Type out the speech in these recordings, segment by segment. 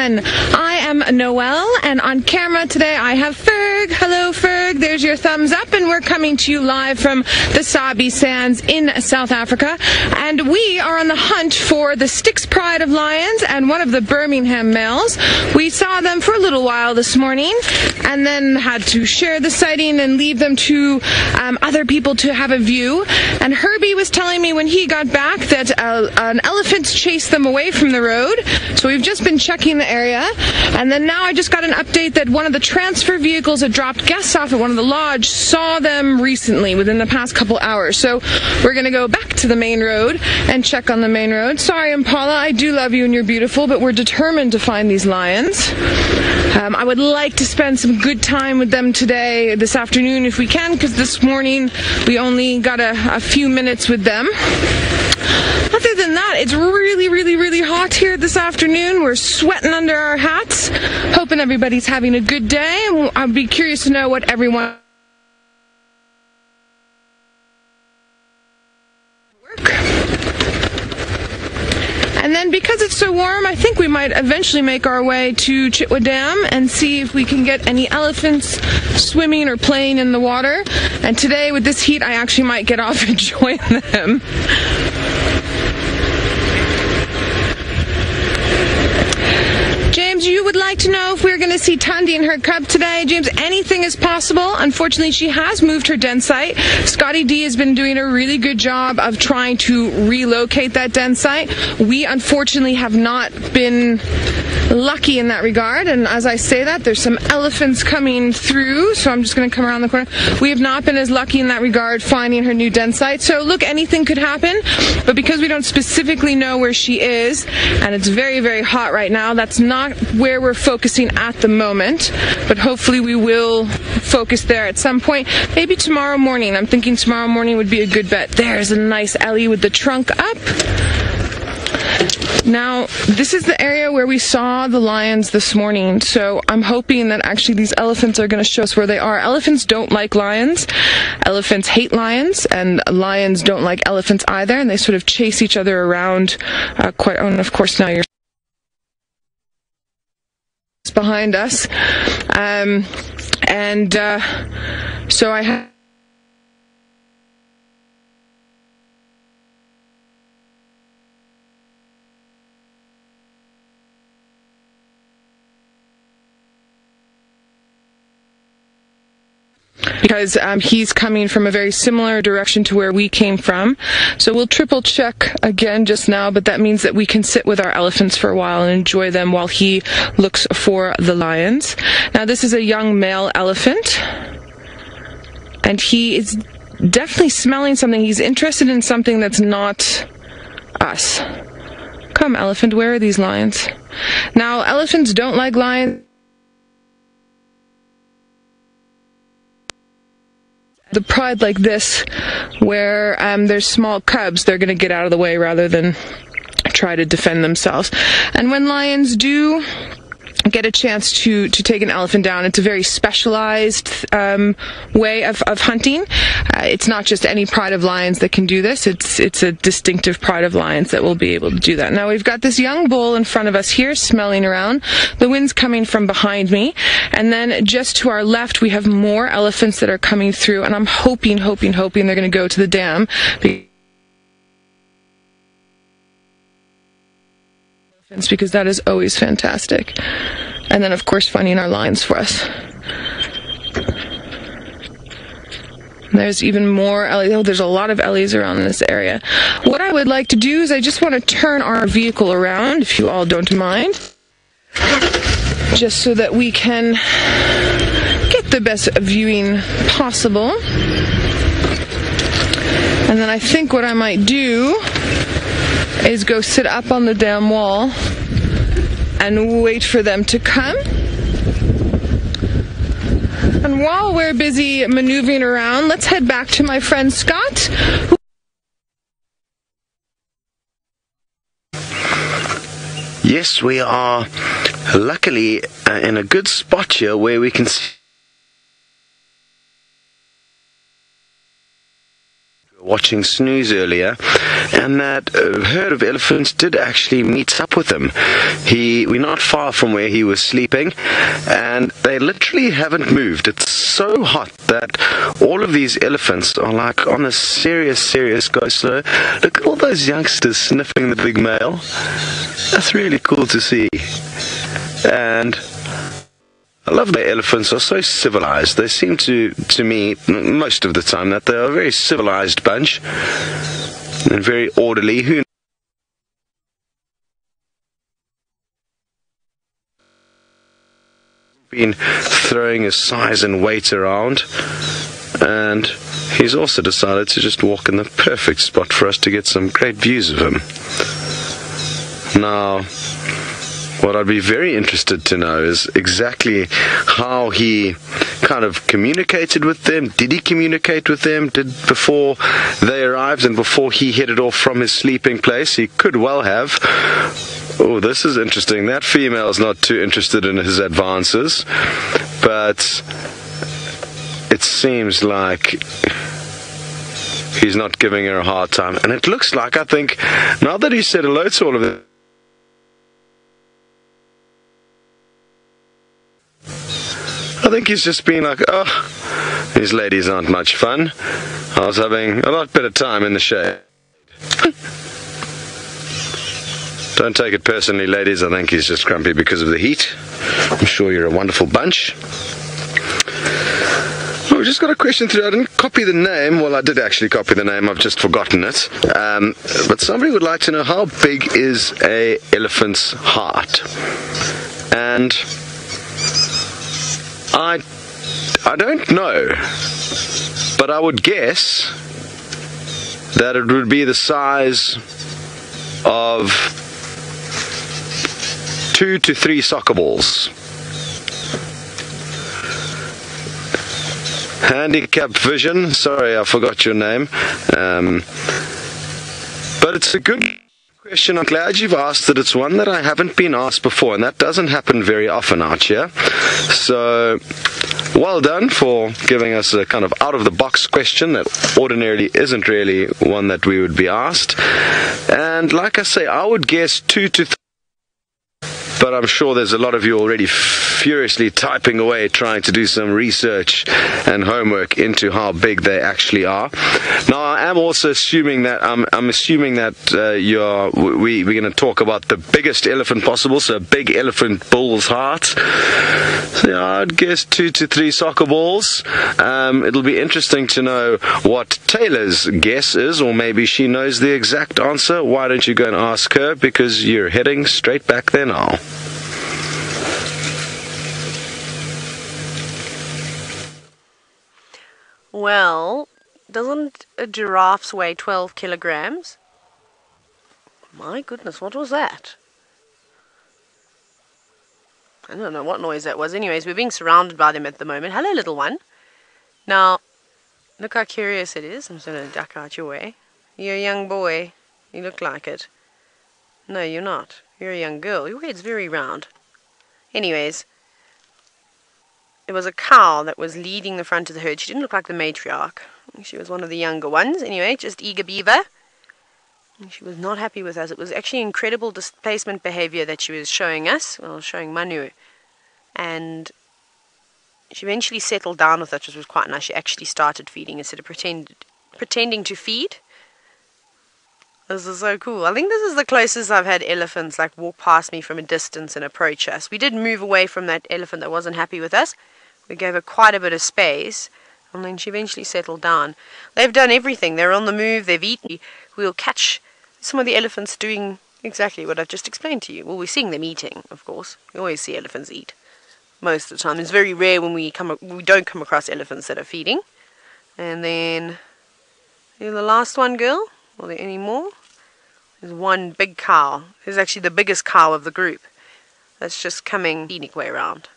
everyone. I am Noelle, and on camera today I have Ferg. Hello, Ferg. There's your thumbs up, and we're coming to you live from the Sabi Sands in South Africa. And we are on the hunt for the Styx pride of lions and one of the Birmingham males. We saw them for a little while this morning, and then had to share the sighting and leave them to other people to have a view. And Herbie was telling me when he got back that an elephant chased them away from the road. So we've just been checking the area, and then now I just got an update that one of the transfer vehicles that dropped guests off at one of the lodge saw them recently within the past couple hours. So we're going to go back to the main road and check on the main road. Sorry, Impala, I do love you and you're beautiful, but we're determined to find these lions. I would like to spend some good time with them today, this afternoon if we can, because this morning we only got a few minutes with them. Other than that, it's really hot here this afternoon. We're sweating under our hats. Hoping everybody's having a good day. I'd be curious to know what everyone... And then because it's so warm, I think we might eventually make our way to Chitwa Dam and see if we can get any elephants swimming or playing in the water. And today with this heat, I actually might get off and join them. James, you would like to know if we're going to see Tundi and her cub today. James, anything is possible. Unfortunately, she has moved her den site. Scotty D has been doing a really good job of trying to relocate that den site. We, unfortunately, have not been lucky in that regard. And as I say that, there's some elephants coming through, so I'm just going to come around the corner. We have not been as lucky in that regard finding her new den site. So, look, anything could happen. But because we don't specifically know where she is, and it's very hot right now, that's not where we're focusing at the moment, but hopefully we will focus there at some point, maybe tomorrow morning. I'm thinking tomorrow morning would be a good bet. There's a nice Ellie with the trunk up. Now, this is the area where we saw the lions this morning, so I'm hoping that actually these elephants are going to show us where they are. Elephants don't like lions, elephants hate lions, and lions don't like elephants either, and they sort of chase each other around quite, oh, and of course now you're behind us, so I have because he's coming from a very similar direction to where we came from. So we'll triple check again just now, but that means that we can sit with our elephants for a while and enjoy them while he looks for the lions. Now this is a young male elephant, and he is definitely smelling something. He's interested in something that's not us. Come, elephant, where are these lions? Now, elephants don't like lions. The pride like this, where there's small cubs, they're going to get out of the way rather than try to defend themselves. And when lions do get a chance to take an elephant down, it's a very specialized way of hunting. It's not just any pride of lions that can do this. It's a distinctive pride of lions that will be able to do that. Now we've got this young bull in front of us here smelling around. The wind's coming from behind me, and then just to our left we have more elephants that are coming through, and I'm hoping they're going to go to the dam. Because that is always fantastic. And then of course finding our lines for us. There's even more Ellies. Oh, there's a lot of Ellies around this area. What I would like to do is I just want to turn our vehicle around, if you all don't mind, just so that we can get the best viewing possible. And then I think what I might do is go sit up on the dam wall and wait for them to come. And while we're busy maneuvering around, let's head back to my friend Scott. Yes, we are luckily in a good spot here where we can see watching snooze earlier, and that herd of elephants did actually meet up with him. We're not far from where he was sleeping, and they literally haven't moved. It's so hot that all of these elephants are like on a serious go slow. Look at all those youngsters sniffing the big male. That's really cool to see. And I love the elephants are so civilized. They seem to me, most of the time, that they're a very civilized bunch and very orderly. Who been throwing his size and weight around, and he's also decided to just walk in the perfect spot for us to get some great views of him. Now, what I'd be very interested to know is exactly how he kind of communicated with them. Did he communicate with them before they arrived and before he headed off from his sleeping place? He could well have. Oh, this is interesting. That female is not too interested in his advances, but it seems like he's not giving her a hard time. And it looks like, I think, now that he said hello to all of them, I think he's just been like, oh, these ladies aren't much fun. I was having a lot better time in the shade. Don't take it personally, ladies. I think he's just grumpy because of the heat. I'm sure you're a wonderful bunch. Oh, we just got a question through. I didn't copy the name. Well, I did actually copy the name. I've just forgotten it. But somebody would like to know, how big is an elephant's heart? And I don't know, but I would guess that it would be the size of 2 to 3 soccer balls. Handicap Vision, sorry I forgot your name, but it's a good question. I'm glad you've asked it. It's one that I haven't been asked before, and that doesn't happen very often out here. So, well done for giving us a kind of out-of-the-box question that ordinarily isn't really one that we would be asked. And like I say, I would guess 2 to 3. But I'm sure there's a lot of you already furiously typing away, trying to do some research and homework into how big they actually are. Now, I am also assuming that I'm assuming that we're going to talk about the biggest elephant possible, so a big elephant bull's heart. So yeah, I'd guess 2 to 3 soccer balls. It'll be interesting to know what Taylor's guess is, or maybe she knows the exact answer. Why don't you go and ask her, because you're heading straight back there now. Well, doesn't a giraffe's weigh 12 kilograms? My goodness, what was that? I don't know what noise that was. Anyways, we're being surrounded by them at the moment. Hello, little one. Now, look how curious it is. I'm just going to duck out your way. You're a young boy. You look like it. No, you're not. You're a young girl. Your head's very round. Anyways, there was a cow that was leading the front of the herd. She didn't look like the matriarch. She was one of the younger ones. Anyway, just eager beaver. And she was not happy with us. It was actually incredible displacement behavior that she was showing us. Well, showing Manu. And she eventually settled down with us, which was quite nice. She actually started feeding instead of pretending to feed. This is so cool. I think this is the closest I've had elephants like walk past me from a distance and approach us. We did move away from that elephant that wasn't happy with us. We gave her quite a bit of space, and then she eventually settled down. They've done everything. They're on the move. They've eaten. We'll catch some of the elephants doing exactly what I've just explained to you. Well, we're seeing them eating, of course. We always see elephants eat most of the time. It's very rare when we don't come across elephants that are feeding. And then, you're the last one, girl. Are there any more? There's one big cow. This is actually the biggest cow of the group. That's just coming scenic way around.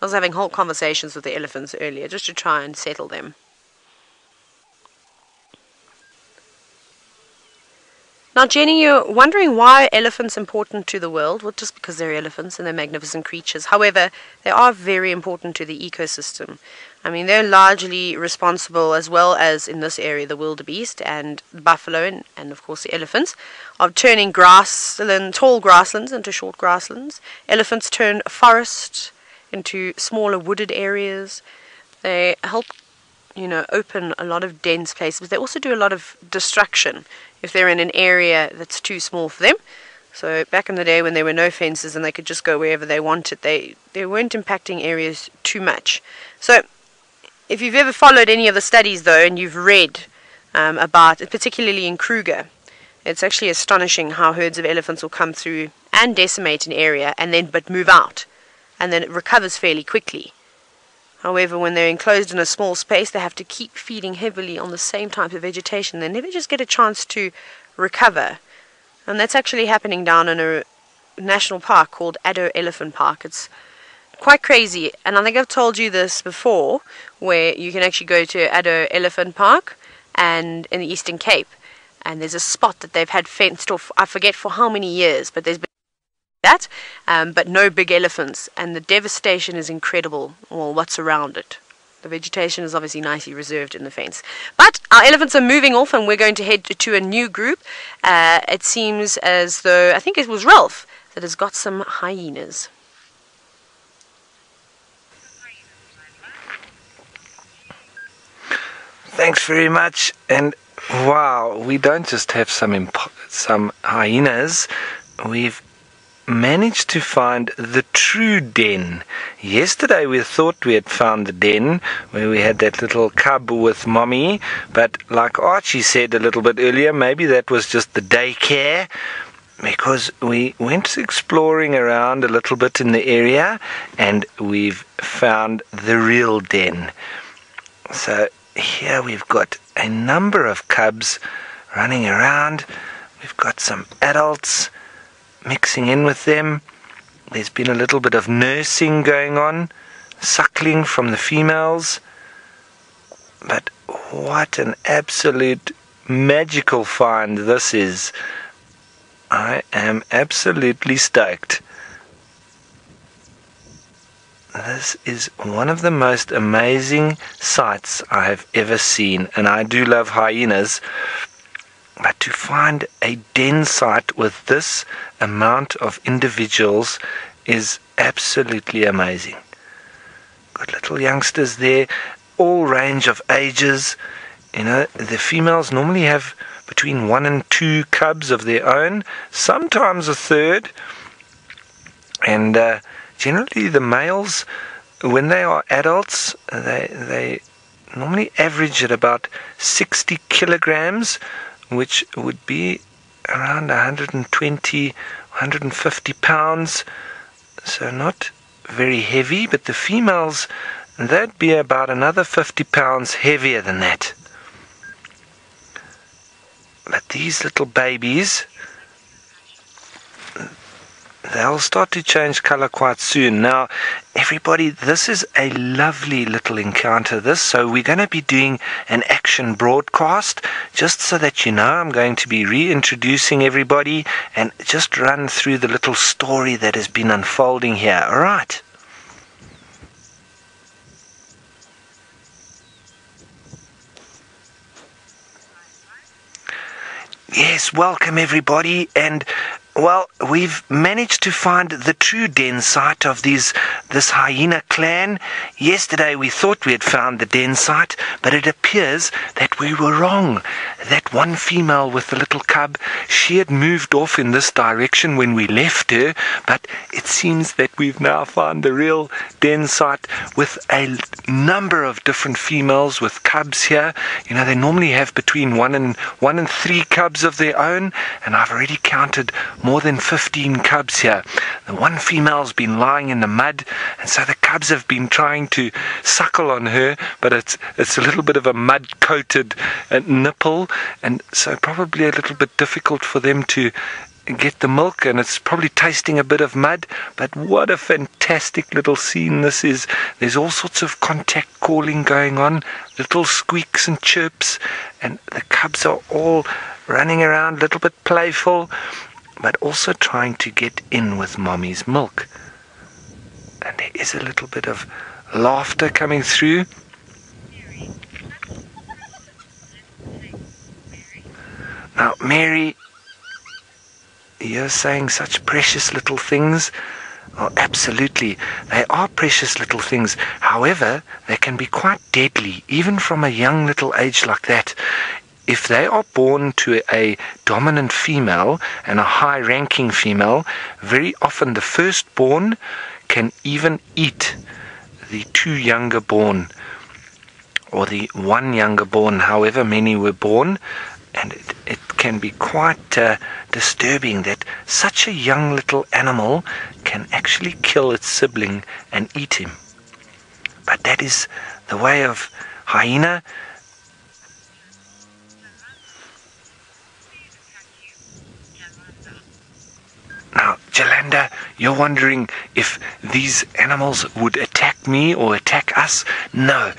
I was having whole conversations with the elephants earlier just to try and settle them. Now, Jenny, you're wondering why are elephants important to the world? Well, just because they're elephants and they're magnificent creatures. However, they are very important to the ecosystem. I mean, they're largely responsible, as well as in this area, the wildebeest and the buffalo and of course the elephants, of turning tall grasslands into short grasslands. Elephants turn forests into smaller wooded areas. They help, open a lot of dense places. But they also do a lot of destruction if they're in an area that's too small for them. So back in the day when there were no fences and they could just go wherever they wanted, they weren't impacting areas too much. So if you've ever followed any of the studies, though, and you've read about, particularly in Kruger, it's actually astonishing how herds of elephants will come through and decimate an area but move out, and then it recovers fairly quickly. However, when they're enclosed in a small space, they have to keep feeding heavily on the same type of vegetation. They never just get a chance to recover. And that's actually happening down in a national park called Addo Elephant Park. It's quite crazy. And I think I've told you this before, where you can actually go to Addo Elephant Park and in the Eastern Cape. And there's a spot that they've had fenced off, I forget for how many years, but there's been that, but no big elephants, and the devastation is incredible. Well, what's around it? The vegetation is obviously nicely reserved in the fence. But our elephants are moving off, and we're going to head to a new group. It seems as though, I think it was Ralph that has got some hyenas. Thanks very much. And wow, we don't just have some hyenas. We've managed to find the true den. Yesterday we thought we had found the den where we had that little cub with mommy, but like Archie said a little bit earlier, maybe that was just the daycare, because we went exploring around a little bit in the area and we've found the real den. So here we've got a number of cubs running around. We've got some adults mixing in with them. There's been a little bit of nursing going on, suckling from the females. But what an absolute magical find this is. I am absolutely stoked. This is one of the most amazing sights I have ever seen, and I do love hyenas. But to find a den site with this amount of individuals is absolutely amazing. Got little youngsters there, all range of ages. The females normally have between 1 and 2 cubs of their own, sometimes a third. And generally the males, when they are adults, they normally average at about 60 kilograms, which would be around 120, 150 pounds. So not very heavy, but the females, they'd be about another 50 pounds heavier than that. But these little babies, they'll start to change color quite soon. Now, everybody, this is a lovely little encounter, so we're going to be doing an action broadcast. Just so that you know, I'm going to be reintroducing everybody and just run through the little story that has been unfolding here. All right. Yes, welcome everybody, and well, we've managed to find the true den site of this hyena clan. Yesterday we thought we had found the den site, but it appears that we were wrong. That one female with the little cub, she had moved off in this direction when we left her, but it seems that we've now found the real den site with a number of different females with cubs here. They normally have between 1 and 3 cubs of their own, and I've already counted more than 15 cubs here. The one female's been lying in the mud, and so the cubs have been trying to suckle on her, but it's a little bit of a mud-coated nipple, and so probably a little bit difficult for them to get the milk, and it's probably tasting a bit of mud. But what a fantastic little scene this is. There's all sorts of contact calling going on, little squeaks and chirps, and the cubs are all running around, a little bit playful, but also trying to get in with mommy's milk. And there is a little bit of laughter coming through. Now, Mary, you're saying such precious little things. Oh, absolutely. They are precious little things. However, they can be quite deadly, even from a young little age like that. If they are born to a dominant female and a high-ranking female, very often the firstborn can even eat the two younger born, or the one younger born, however many were born. And it can be quite disturbing that such a young little animal can actually kill its sibling and eat him. But that is the way of hyena. Now, Jalanda, you're wondering if these animals would attack me or attack us? No,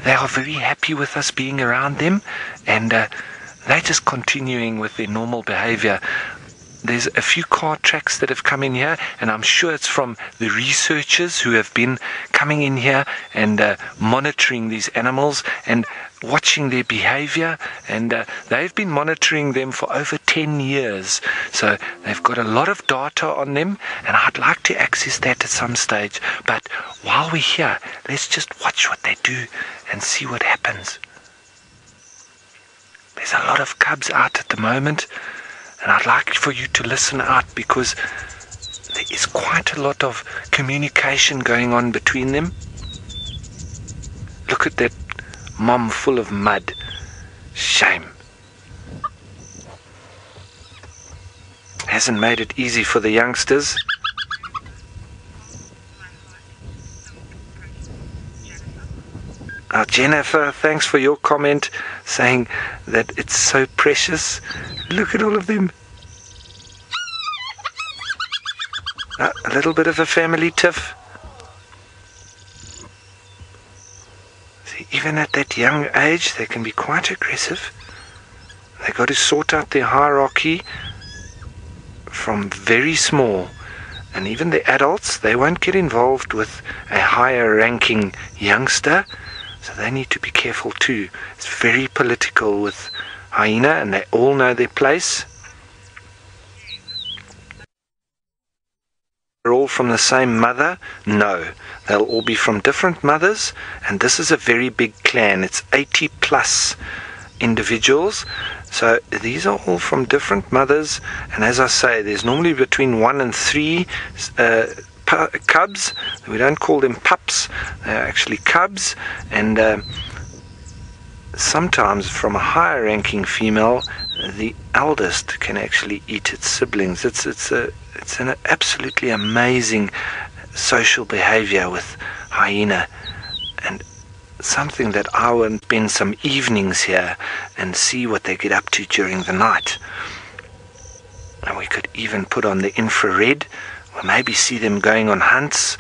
they are very happy with us being around them, and they're just continuing with their normal behavior. There's a few car tracks that have come in here, and I'm sure it's from the researchers who have been coming in here and monitoring these animals and watching their behavior, and they've been monitoring them for over 10 years. So they've got a lot of data on them, and I'd like to access that at some stage. But while we're here, let's just watch what they do and see what happens. There's a lot of cubs out at the moment, and I'd like for you to listen out, because there is quite a lot of communication going on between them. Look at that mom full of mud. Shame. Hasn't made it easy for the youngsters. Now, Jennifer, thanks for your comment saying that it's so precious. Look at all of them. A little bit of a family tiff. See, even at that young age, they can be quite aggressive. They got to sort out their hierarchy from very small. And even the adults, they won't get involved with a higher ranking youngster. So they need to be careful too. It's very political with hyena, and they all know their place. They're all from the same mother? No. They'll all be from different mothers, and this is a very big clan. It's 80 plus individuals. So these are all from different mothers, and as I say, there's normally between 1 and 3 cubs. We don't call them pups, they're actually cubs, and sometimes from a higher ranking female, the eldest can actually eat its siblings. It's an absolutely amazing social behavior with hyena, and something that I will spend some evenings here and see what they get up to during the night. And we could even put on the infrared. We'll maybe see them going on hunts.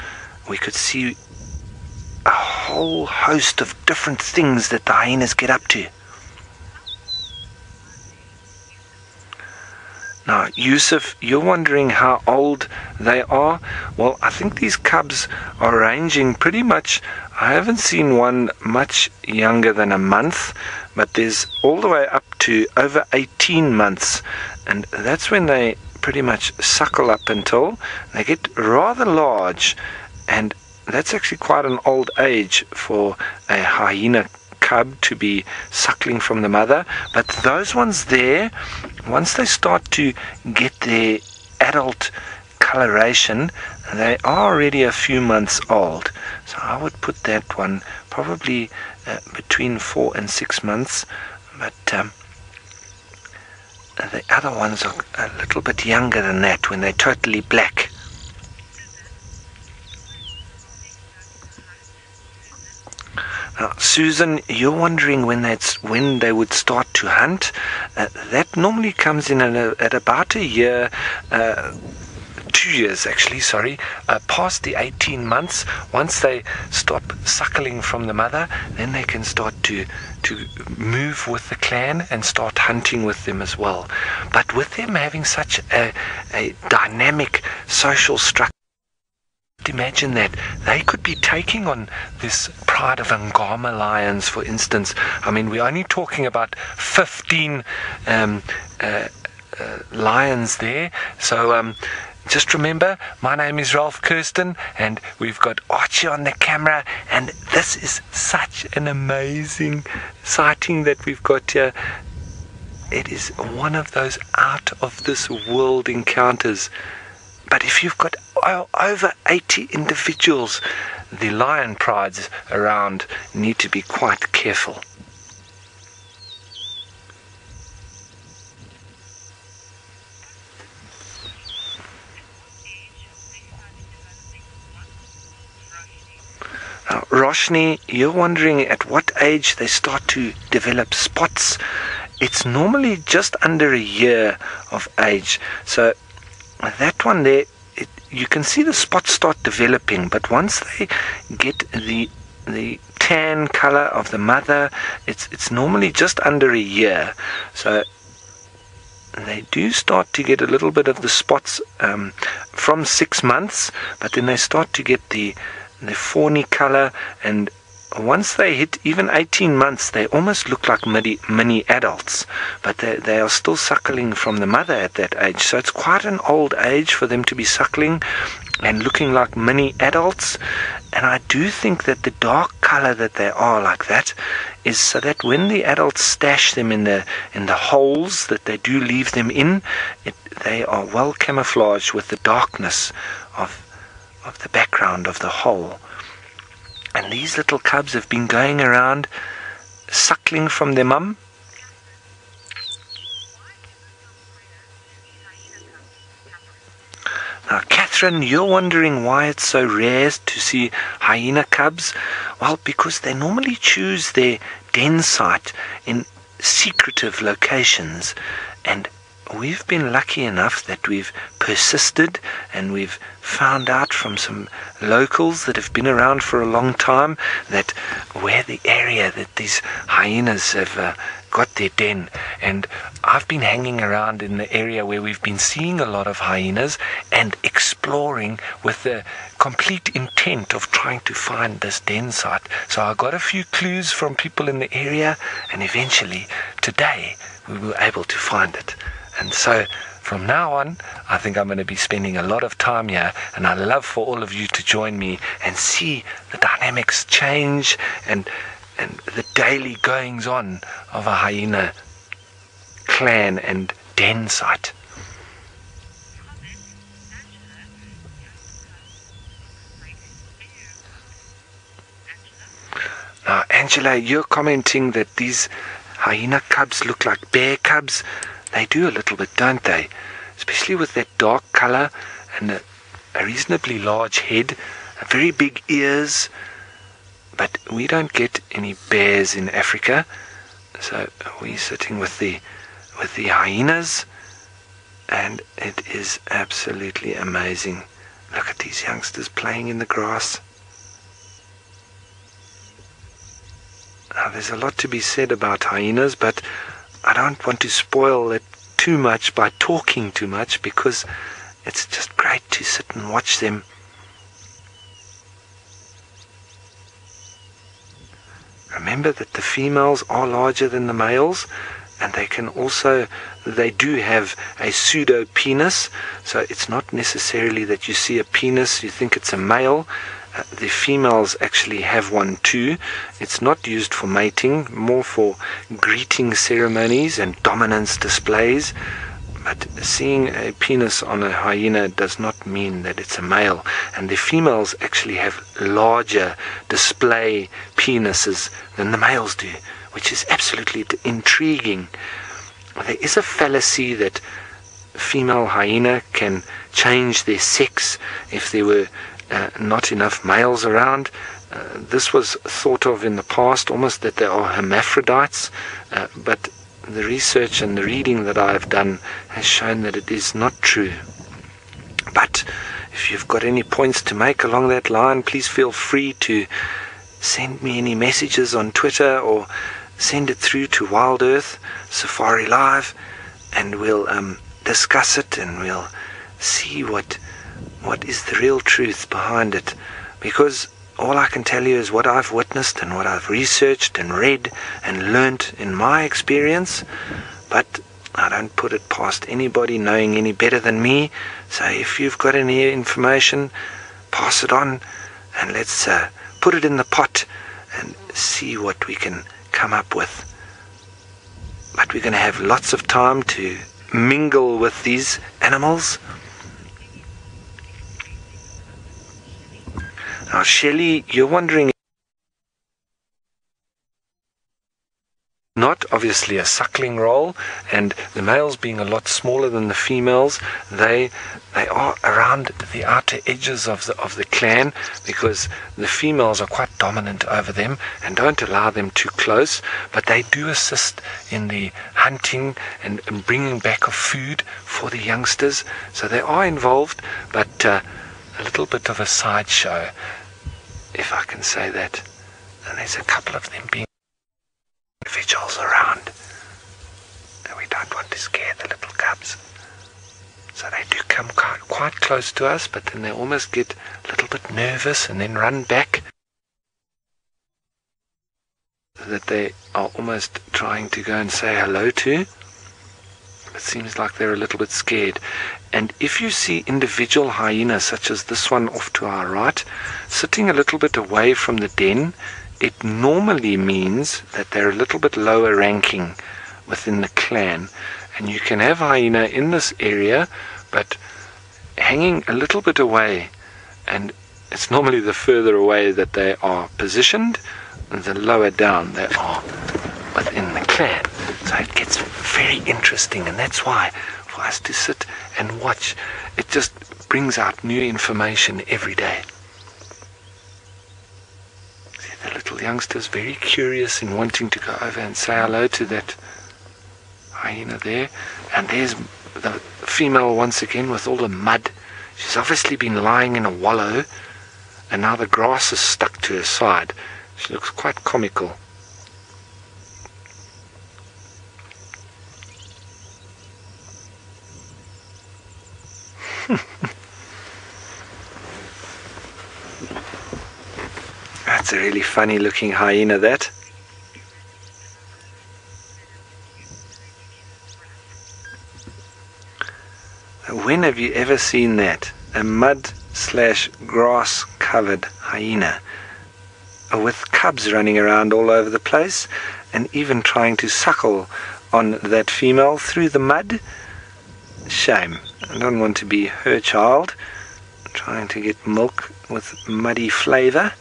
We could see a whole host of different things that the hyenas get up to. Now, Yusuf, you're wondering how old they are. Well, I think these cubs are ranging pretty much. I haven't seen one much younger than a month, but there's all the way up to over 18 months. And that's when they pretty much suckle up until they get rather large, and that's actually quite an old age for a hyena cub to be suckling from the mother. But those ones there, once they start to get their adult coloration, they are already a few months old. So I would put that one probably between 4 and 6 months, but the other ones are a little bit younger than that when they're totally black. Now, Susan, you're wondering when they would start to hunt. That normally comes in at about a year, 2 2 years actually, sorry, past the 18 months, once they stop suckling from the mother, then they can start to move with the clan and start hunting with them as well. But with them having such a dynamic social structure, imagine that they could be taking on this pride of Angama lions, for instance. I mean, we're only talking about 15 lions there. So just remember, my name is Ralph Kirsten, and we've got Archie on the camera, and this is such an amazing sighting that we've got here. It is one of those out of this world encounters. But if you've got over 80 individuals, the lion prides around need to be quite careful. Now, Roshni, you're wondering at what age they start to develop spots. It's normally just under a year of age. So that one there, you can see the spots start developing, but once they get the tan color of the mother, it's normally just under a year. So they do start to get a little bit of the spots from 6 months, but then they start to get the fawny color, and once they hit even 18 months, they almost look like mini adults, but they are still suckling from the mother at that age. So it's quite an old age for them to be suckling and looking like mini adults. And I do think that the dark color that they are like that is so that when the adults stash them in the holes that they do leave them in, they are well camouflaged with the darkness of the background of the hole. And these little cubs have been going around suckling from their mum. Now, Catherine, you're wondering why it's so rare to see hyena cubs. Well, because they normally choose their den site in secretive locations, and we've been lucky enough that we've persisted, and we've found out from some locals that have been around for a long time that where the area that these hyenas have got their den. And I've been hanging around in the area where we've been seeing a lot of hyenas and exploring with the complete intent of trying to find this den site. So I got a few clues from people in the area, and eventually today we were able to find it. And so from now on, I think I'm going to be spending a lot of time here, and I'd love for all of you to join me and see the dynamics change and the daily goings on of a hyena clan and den site. Now, Angela, you're commenting that these hyena cubs look like bear cubs. They do a little bit, don't they? Especially with that dark color and a reasonably large head, very big ears. But we don't get any bears in Africa, so we're sitting with the hyenas, and it is absolutely amazing. Look at these youngsters playing in the grass. Now, there's a lot to be said about hyenas, but I don't want to spoil it too much by talking too much, because it's just great to sit and watch them. Remember that the females are larger than the males, and they do have a pseudo penis, so it's not necessarily that you see a penis, you think it's a male. The females actually have one too. It's not used for mating, more for greeting ceremonies and dominance displays. But seeing a penis on a hyena does not mean that it's a male. And the females actually have larger display penises than the males do, which is absolutely intriguing. There is a fallacy that female hyena can change their sex if there were not enough males around. This was thought of in the past, almost that they are hermaphrodites, but the research and the reading that I have done has shown that it is not true. But if you've got any points to make along that line, please feel free to send me any messages on Twitter or send it through to Wild Earth Safari Live, and we'll discuss it, and we'll see what is the real truth behind it. Because all I can tell you is what I've witnessed and what I've researched and read and learnt in my experience, but I don't put it past anybody knowing any better than me. So if you've got any information, pass it on, and let's put it in the pot and see what we can come up with. But we're going to have lots of time to mingle with these animals. Now, Shelley, you're wondering, not obviously a suckling role, and the males being a lot smaller than the females, they are around the outer edges of the clan, because the females are quite dominant over them and don't allow them too close, but they do assist in the hunting and bringing back of food for the youngsters. So they are involved, but a little bit of a sideshow, if I can say that. And there's a couple of them being individuals around, and we don't want to scare the little cubs. So they do come quite close to us, but then they almost get a little bit nervous and then run back, so that they are almost trying to go and say hello to. It seems like they're a little bit scared. And if you see individual hyenas, such as this one off to our right, sitting a little bit away from the den, it normally means that they're a little bit lower ranking within the clan. And you can have hyena in this area, but hanging a little bit away, and it's normally the further away that they are positioned, the lower down they are within the clan. So it gets very interesting, and that's why for us to sit and watch, it just brings out new information every day. The little youngsters very curious in wanting to go over and say hello to that hyena there. And there's the female once again with all the mud. She's obviously been lying in a wallow, and now the grass is stuck to her side. She looks quite comical. That's a really funny looking hyena, that. When have you ever seen that? A mud/grass covered hyena, with cubs running around all over the place, and even trying to suckle on that female through the mud? Shame. I don't want to be her child, trying to get milk with muddy flavor.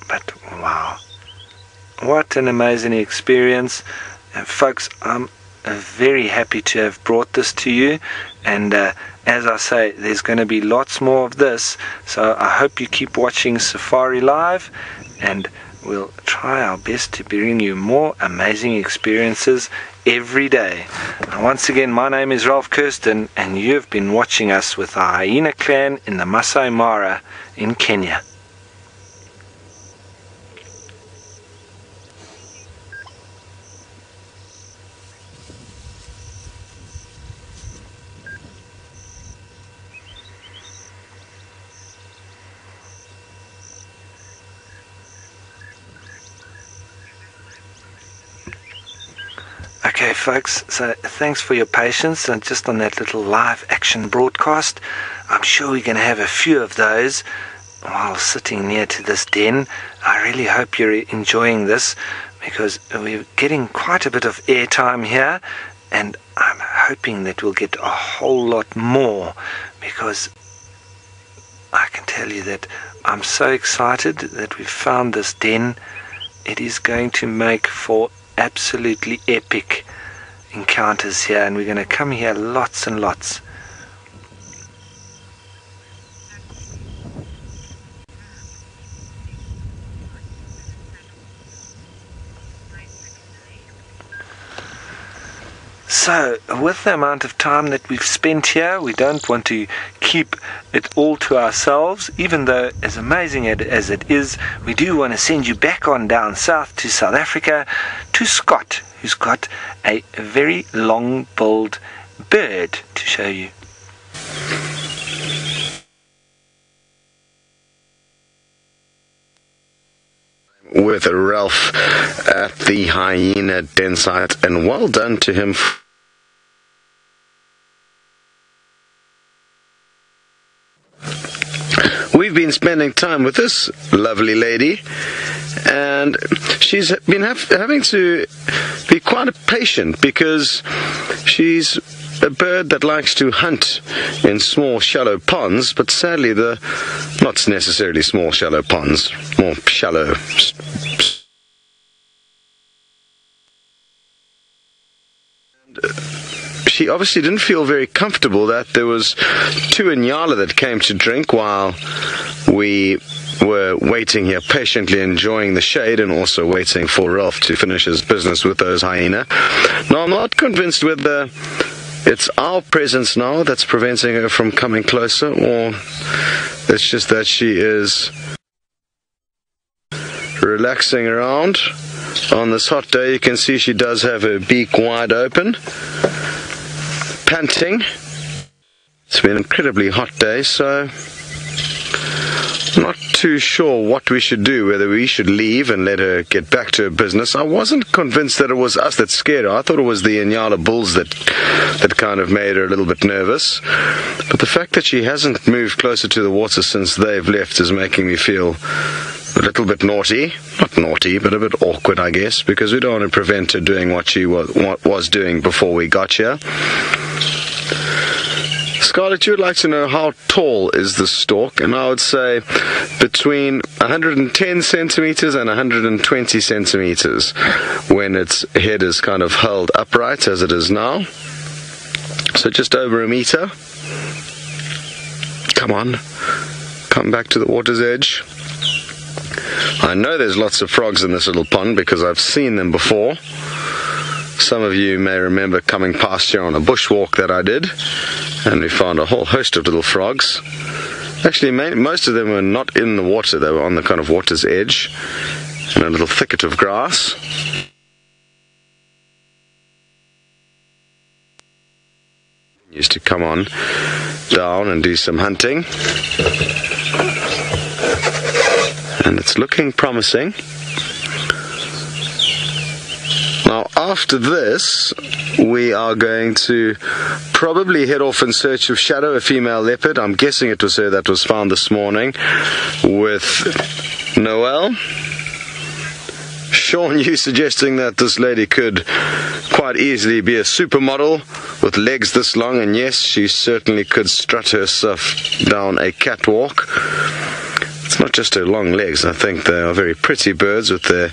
But wow, what an amazing experience. Folks, I'm very happy to have brought this to you, and as I say, there's going to be lots more of this, so I hope you keep watching Safari Live, and we'll try our best to bring you more amazing experiences every day. And once again, my name is Ralph Kirsten, and you've been watching us with the Hyena Clan in the Masai Mara in Kenya. Okay folks, so thanks for your patience, and just on that little live action broadcast. I'm sure we're going to have a few of those while sitting near to this den. I really hope you're enjoying this, because we're getting quite a bit of airtime here, and I'm hoping that we'll get a whole lot more, because I can tell you that I'm so excited that we've found this den. It is going to make for absolutely epic encounters here, and we're going to come here lots and lots. So, with the amount of time that we've spent here, we don't want to keep it all to ourselves, even though as amazing as it is, we do want to send you back on down south to South Africa, to Scott, who's got a very long-billed bird to show you. With Ralph at the Hyena Den site, and well done to him. We've been spending time with this lovely lady, and she's been having to be quite patient because she's a bird that likes to hunt in small shallow ponds, but sadly not necessarily small shallow ponds, more shallow. She obviously didn't feel very comfortable that there was two Inyala that came to drink while we were waiting here patiently enjoying the shade and also waiting for Ralph to finish his business with those hyena. Now, I'm not convinced whether it's our presence now that's preventing her from coming closer, or it's just that she is relaxing around. On this hot day, you can see she does have her beak wide open, panting. It's been an incredibly hot day, so I'm not too sure what we should do, whether we should leave and let her get back to her business. I wasn't convinced that it was us that scared her. I thought it was the Inyala bulls that kind of made her a little bit nervous. But the fact that she hasn't moved closer to the water since they've left is making me feel a little bit naughty. Not naughty, but a bit awkward, I guess, because we don't want to prevent her doing what she was doing before we got here. Scarlett, you would like to know how tall is the stork, and I would say between 110 centimeters and 120 centimeters when its head is kind of held upright as it is now. So just over a meter. Come on, come back to the water's edge. I know there's lots of frogs in this little pond because I've seen them before. Some of you may remember coming past here on a bushwalk that I did, and we found a whole host of little frogs. Actually, most of them were not in the water. They were on the kind of water's edge in a little thicket of grass. Used to come on down and do some hunting, and it's looking promising. Now, after this, we are going to probably head off in search of Shadow, a female leopard. I'm guessing it was her that was found this morning with Noel. Sean, you suggesting that this lady could quite easily be a supermodel with legs this long, and yes, she certainly could strut herself down a catwalk. It's not just her long legs. I think they are very pretty birds with their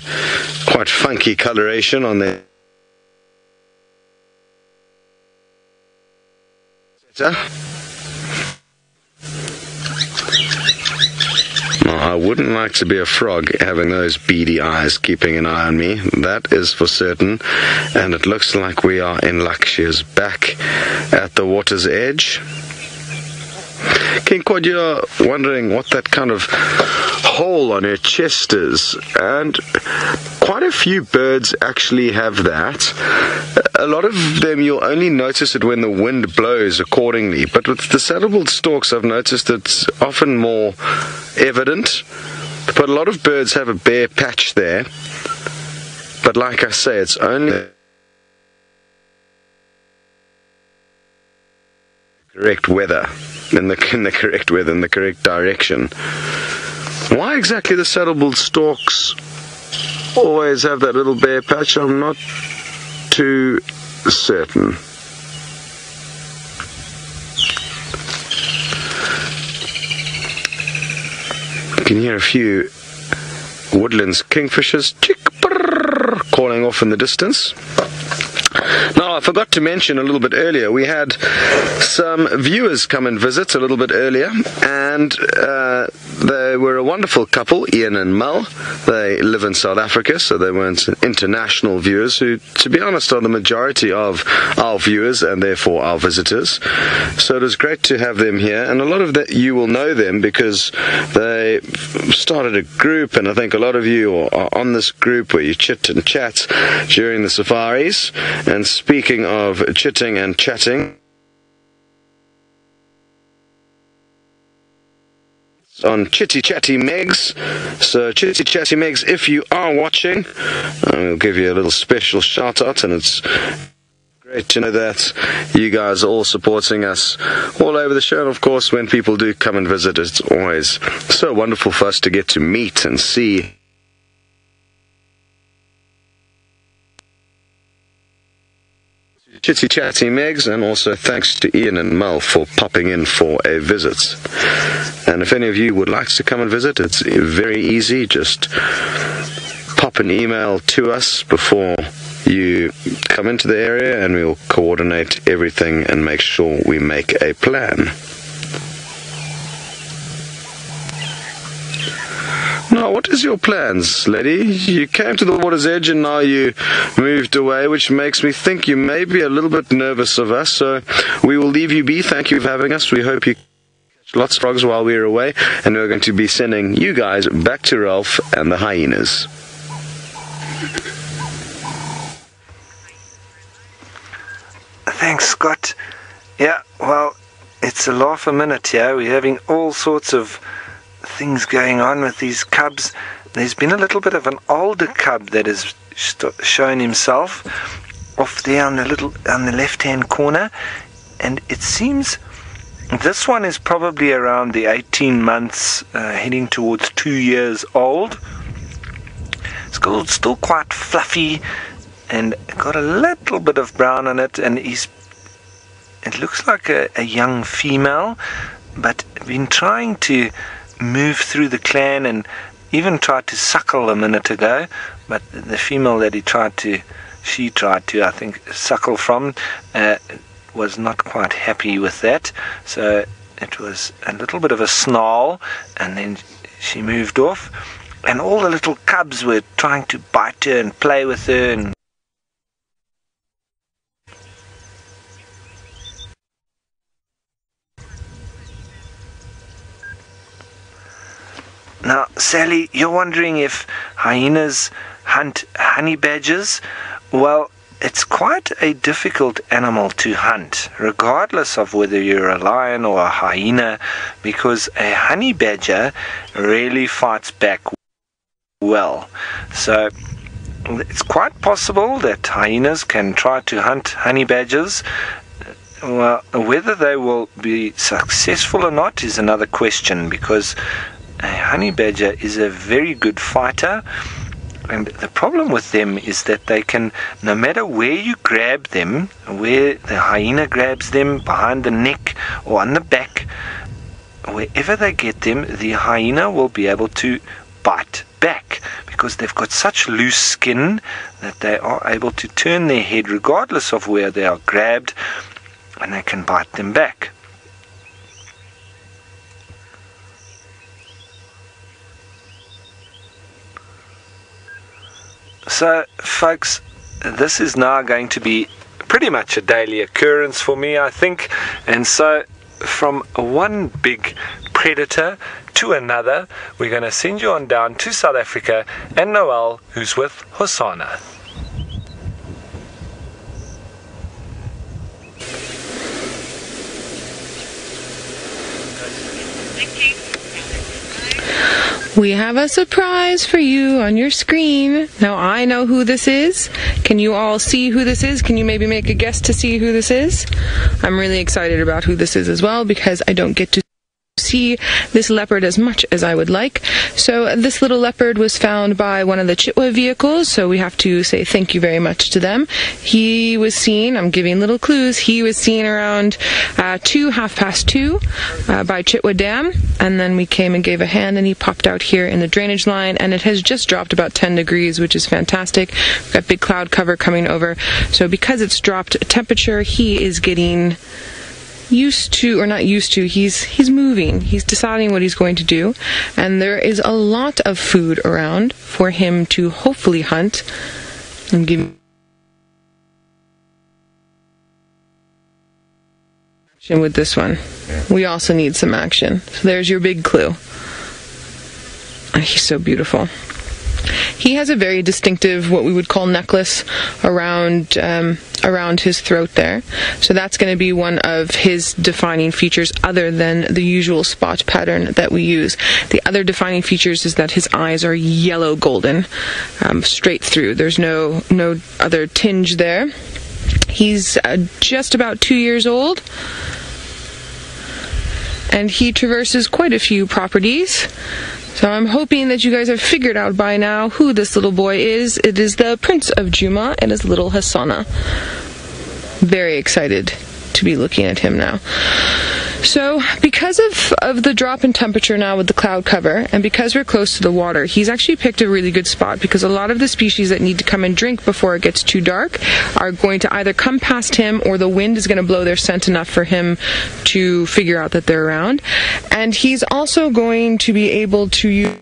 quite funky coloration on their... Now, I wouldn't like to be a frog having those beady eyes keeping an eye on me. That is for certain. And it looks like we are in luck. She is back at the water's edge. King Quad, you're wondering what that kind of hole on her chest is, and quite a few birds actually have that. A lot of them you'll only notice it when the wind blows accordingly, but with the saddle-billed storks I've noticed it's often more evident. But a lot of birds have a bare patch there, but like I say, it's only correct weather. In the correct weather, in the correct direction. Why exactly the saddle-billed storks always have that little bare patch, I'm not too certain. You can hear a few woodlands kingfishers calling off in the distance. Now, I forgot to mention a little bit earlier, we had some viewers come and visit a little bit earlier, and they were a wonderful couple, Ian and Mel. They live in South Africa, so they weren't international viewers who, to be honest, are the majority of our viewers and therefore our visitors. So it was great to have them here, and a lot of that you will know them because they started a group, and I think a lot of you are on this group where you chit and chat during the safaris. And speaking of chitting and chatting, on Chitty Chatty Megs. So Chitty Chatty Megs, if you are watching, we'll give you a little special shout out, and it's great to know that you guys are all supporting us all over the show. And of course, when people do come and visit, it's always so wonderful for us to get to meet and see Chitty Chatty Megs, and also thanks to Ian and Mel for popping in for a visit. And if any of you would like to come and visit, it's very easy. Just pop an email to us before you come into the area, and we'll coordinate everything and make sure we make a plan. Now, what is your plans, lady? You came to the water's edge and now you moved away, which makes me think you may be a little bit nervous of us, so we will leave you be. Thank you for having us. We hope you catch lots of frogs while we're away, and we're going to be sending you guys back to Ralph and the hyenas. Thanks, Scott. Yeah, well, it's a laugh a minute here. We're having all sorts of things going on with these cubs. There's been a little bit of an older cub that has shown himself off there on the left-hand corner, and it seems this one is probably around the 18 months, heading towards 2 years old. It's still quite fluffy and got a little bit of brown on it, and it looks like a young female, but been trying to move through the clan and even tried to suckle a minute ago, but the female that she tried to, I think, suckle from, was not quite happy with that, so it was a little bit of a snarl, and then she moved off, and all the little cubs were trying to bite her and play with her, and now, Sally, you're wondering if hyenas hunt honey badgers? Well, it's quite a difficult animal to hunt, regardless of whether you're a lion or a hyena, because a honey badger really fights back well. So it's quite possible that hyenas can try to hunt honey badgers. Well, whether they will be successful or not is another question, because a honey badger is a very good fighter, and the problem with them is that they can, no matter where you grab them, where the hyena grabs them, behind the neck or on the back, wherever they get them, the hyena will be able to bite back, because they've got such loose skin that they are able to turn their head regardless of where they are grabbed, and they can bite them back. So, folks, this is now going to be pretty much a daily occurrence for me, I think. And so, from one big predator to another, we're going to send you on down to South Africa and Noel, who's with Hosana. We have a surprise for you on your screen. Now, I know who this is. Can you all see who this is? Can you maybe make a guess to see who this is? I'm really excited about who this is as well, because I don't get to see this leopard as much as I would like. So this little leopard was found by one of the Chitwa vehicles, so we have to say thank you very much to them. He was seen, I'm giving little clues, he was seen around 2:30 by Chitwa Dam, and then we came and gave a hand, and he popped out here in the drainage line, and it has just dropped about 10 degrees, which is fantastic. We've got big cloud cover coming over, so because it's dropped temperature, he is getting used to, or not used to, he's moving. He's deciding what he's going to do, and there is a lot of food around for him to hopefully hunt and give action with this one. We also need some action. So there's your big clue. Oh, he's so beautiful. He has a very distinctive, what we would call necklace around his throat there. So that's going to be one of his defining features other than the usual spot pattern that we use. The other defining features is that his eyes are yellow golden, straight through. There's no other tinge there. He's just about 2 years old, and he traverses quite a few properties. So I'm hoping that you guys have figured out by now who this little boy is. It is the Prince of Djuma and his little Hosana. Very excited to be looking at him now. So because of the drop in temperature now with the cloud cover, and because we're close to the water, he's actually picked a really good spot, because a lot of the species that need to come and drink before it gets too dark are going to either come past him, or the wind is going to blow their scent enough for him to figure out that they're around. And he's also going to be able to use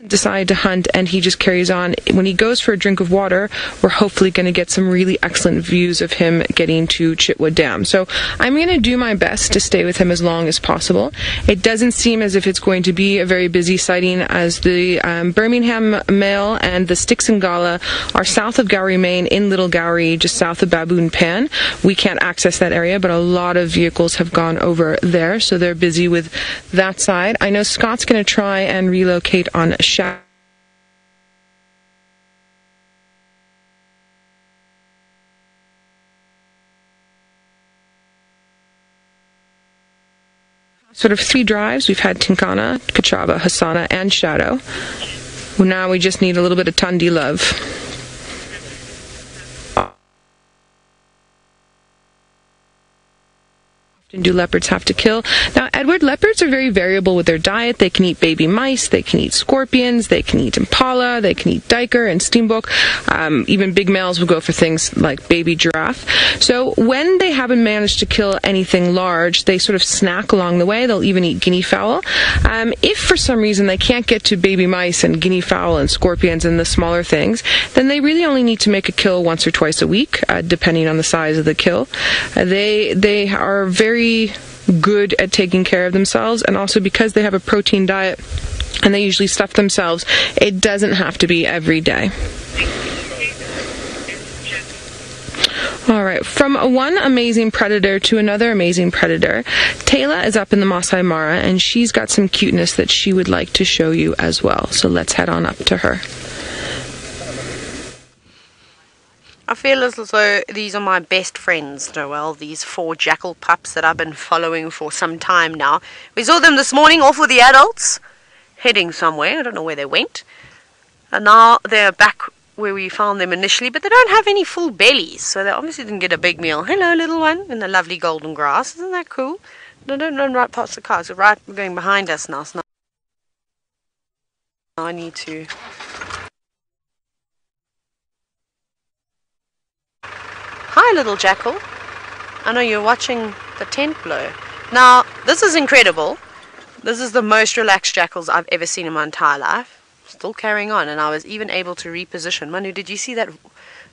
decide to hunt, and he just carries on. When he goes for a drink of water, we're hopefully going to get some really excellent views of him getting to Chitwa Dam. So I'm going to do my best to stay with him as long as possible. It doesn't seem as if it's going to be a very busy sighting, as the Birmingham male and the Sticks and Gala are south of Gowrie, Main, in Little Gowrie, just south of Baboon Pan. We can't access that area, but a lot of vehicles have gone over there, so they're busy with that side. I know Scott's going to try and relocate on sort of 3 drives. We've had Tinkana, Kachaba, Hosana, and Shadow. Well, now we just need a little bit of Tundi love. Do leopards have to kill? Now, Edward, leopards are very variable with their diet. They can eat baby mice, they can eat scorpions, they can eat impala, they can eat duiker and steenbok. Even big males will go for things like baby giraffe. So when they haven't managed to kill anything large, they sort of snack along the way. They'll even eat guinea fowl. If for some reason they can't get to baby mice and guinea fowl and scorpions and the smaller things, then they really only need to make a kill once or twice a week, depending on the size of the kill. They are very good at taking care of themselves, and also because they have a protein diet and they usually stuff themselves, it doesn't have to be every day. Alright, from one amazing predator to another amazing predator, Taylor is up in the Masai Mara, and she's got some cuteness that she would like to show you as well. So let's head on up to her. I feel as though these are my best friends, Noel, these 4 jackal pups that I've been following for some time now. We saw them this morning off with the adults, heading somewhere. I don't know where they went. And now they're back where we found them initially, but they don't have any full bellies, so they obviously didn't get a big meal. Hello, little one, in the lovely golden grass. Isn't that cool? No, don't run right past the cars. They're going behind us now. So now I need to... Hi, little jackal. I know you're watching the tent blow. Now, this is incredible. This is the most relaxed jackals I've ever seen in my entire life. Still carrying on, and I was even able to reposition. Manu, did you see that?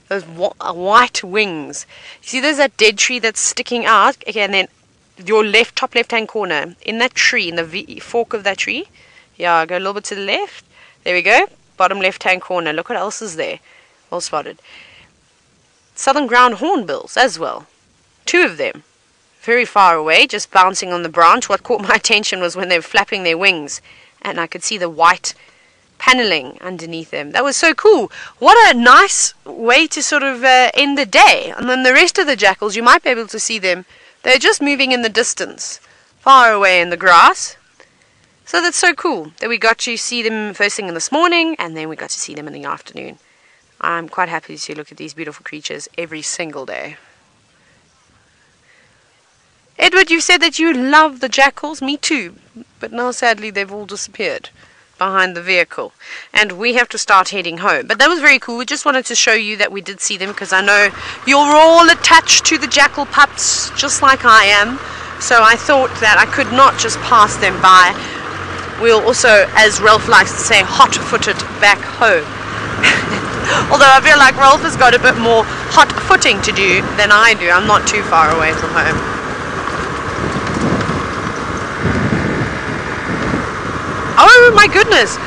Those white wings. You see, there's that dead tree that's sticking out. Okay, and then your top left-hand corner, in that tree, in the fork of that tree. Yeah, go a little bit to the left. There we go. Bottom left-hand corner. Look what else is there. Well spotted. Southern ground hornbills as well. 2 of them. Very far away, just bouncing on the branch. What caught my attention was when they were flapping their wings, and I could see the white paneling underneath them. That was so cool. What a nice way to sort of end the day. And then the rest of the jackals, you might be able to see them. They're just moving in the distance, far away in the grass. So that's so cool that we got to see them first thing in this morning, and then we got to see them in the afternoon. I'm quite happy to look at these beautiful creatures every single day. Edward, you said that you love the jackals. Me too. But now, sadly, they've all disappeared. behind the vehicle, and we have to start heading home. But that was very cool. We just wanted to show you that we did see them, because I know you're all attached to the Jackal pups just like I am, so I thought that I could not just pass them by. We'll also, as Ralph likes to say, hot-footed back home. Although I feel like Ralph has got a bit more hot footing to do than I do. I'm not too far away from home. Oh my goodness!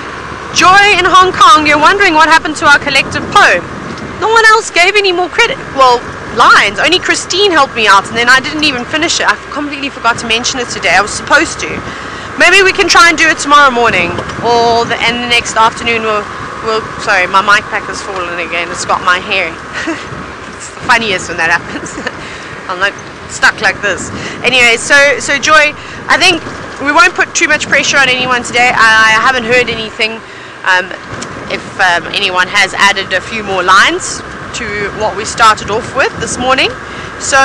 Joy in Hong Kong, you're wondering what happened to our collective poem. No one else gave any more credit. Well, lines. Only Christine helped me out, and then I didn't even finish it. I completely forgot to mention it today. I was supposed to. Maybe we can try and do it tomorrow morning, or the next afternoon. Sorry, my mic pack has fallen again. It's got my hair. It's the funniest when that happens. I'm like stuck like this. Anyway, so Joy, I think we won't put too much pressure on anyone today. I haven't heard anything. If anyone has added a few more lines to what we started off with this morning, so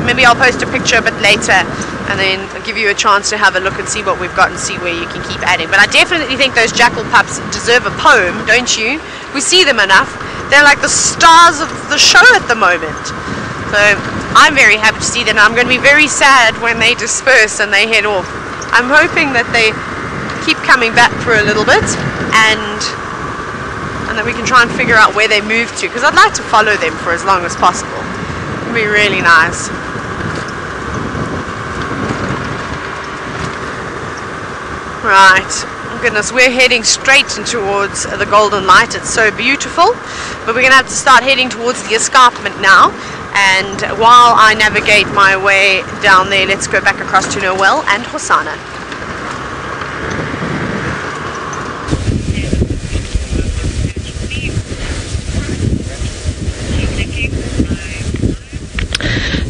maybe I'll post a picture a bit later, and then I'll give you a chance to have a look and see what we've got and see where you can keep adding. But I definitely think those Jackal pups deserve a poem, don't you? We see them enough. They're like the stars of the show at the moment. So I'm very happy to see them. I'm going to be very sad when they disperse and they head off. I'm hoping that they keep coming back for a little bit, and that we can try and figure out where they move to, because I'd like to follow them for as long as possible. It'd be really nice. Right, oh goodness, we're heading straight towards the Golden Light. It's so beautiful, but we're going to have to start heading towards the escarpment now. And while I navigate my way down there, let's go back across to Noel and Hosana.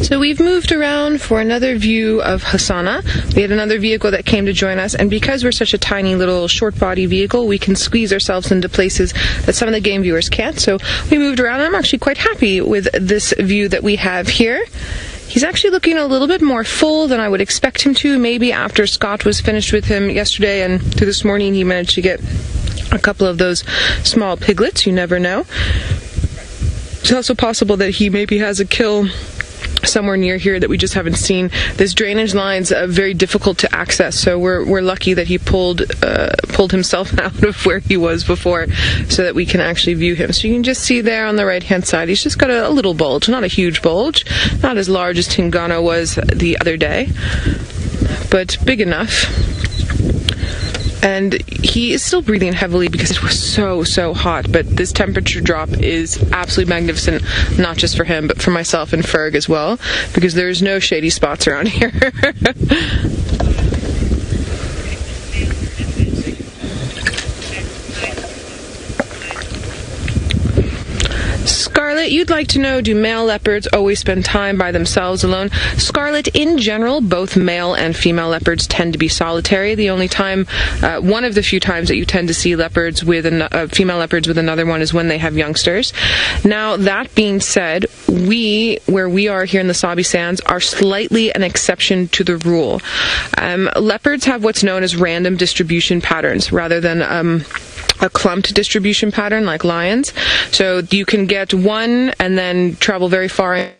So we've moved around for another view of Hosana. We had another vehicle that came to join us, and because we're such a tiny little short body vehicle, we can squeeze ourselves into places that some of the game viewers can't. So we moved around, and I'm actually quite happy with this view that we have here. He's actually looking a little bit more full than I would expect him to. Maybe after Scott was finished with him yesterday and through this morning, he managed to get a couple of those small piglets. You never know. It's also possible that he maybe has a kill somewhere near here that we just haven't seen. This drainage line's very difficult to access, so we're lucky that he pulled himself out of where he was before, so that we can actually view him. So you can just see there on the right hand side, he's just got a little bulge, not a huge bulge, not as large as Tingana was the other day, but big enough. And he is still breathing heavily because it was so hot, but this temperature drop is absolutely magnificent, not just for him, but for myself and Ferg as well, because there's no shady spots around here. Scarlet, you'd like to know, do male leopards always spend time by themselves alone? Scarlet, in general, both male and female leopards tend to be solitary. The only time, one of the few times that you tend to see leopards with female leopards with another one is when they have youngsters. Now, that being said, where we are here in the Sabi Sands, are slightly an exception to the rule. Leopards have what's known as random distribution patterns rather than a clumped distribution pattern like lions. So you can get one and then travel very far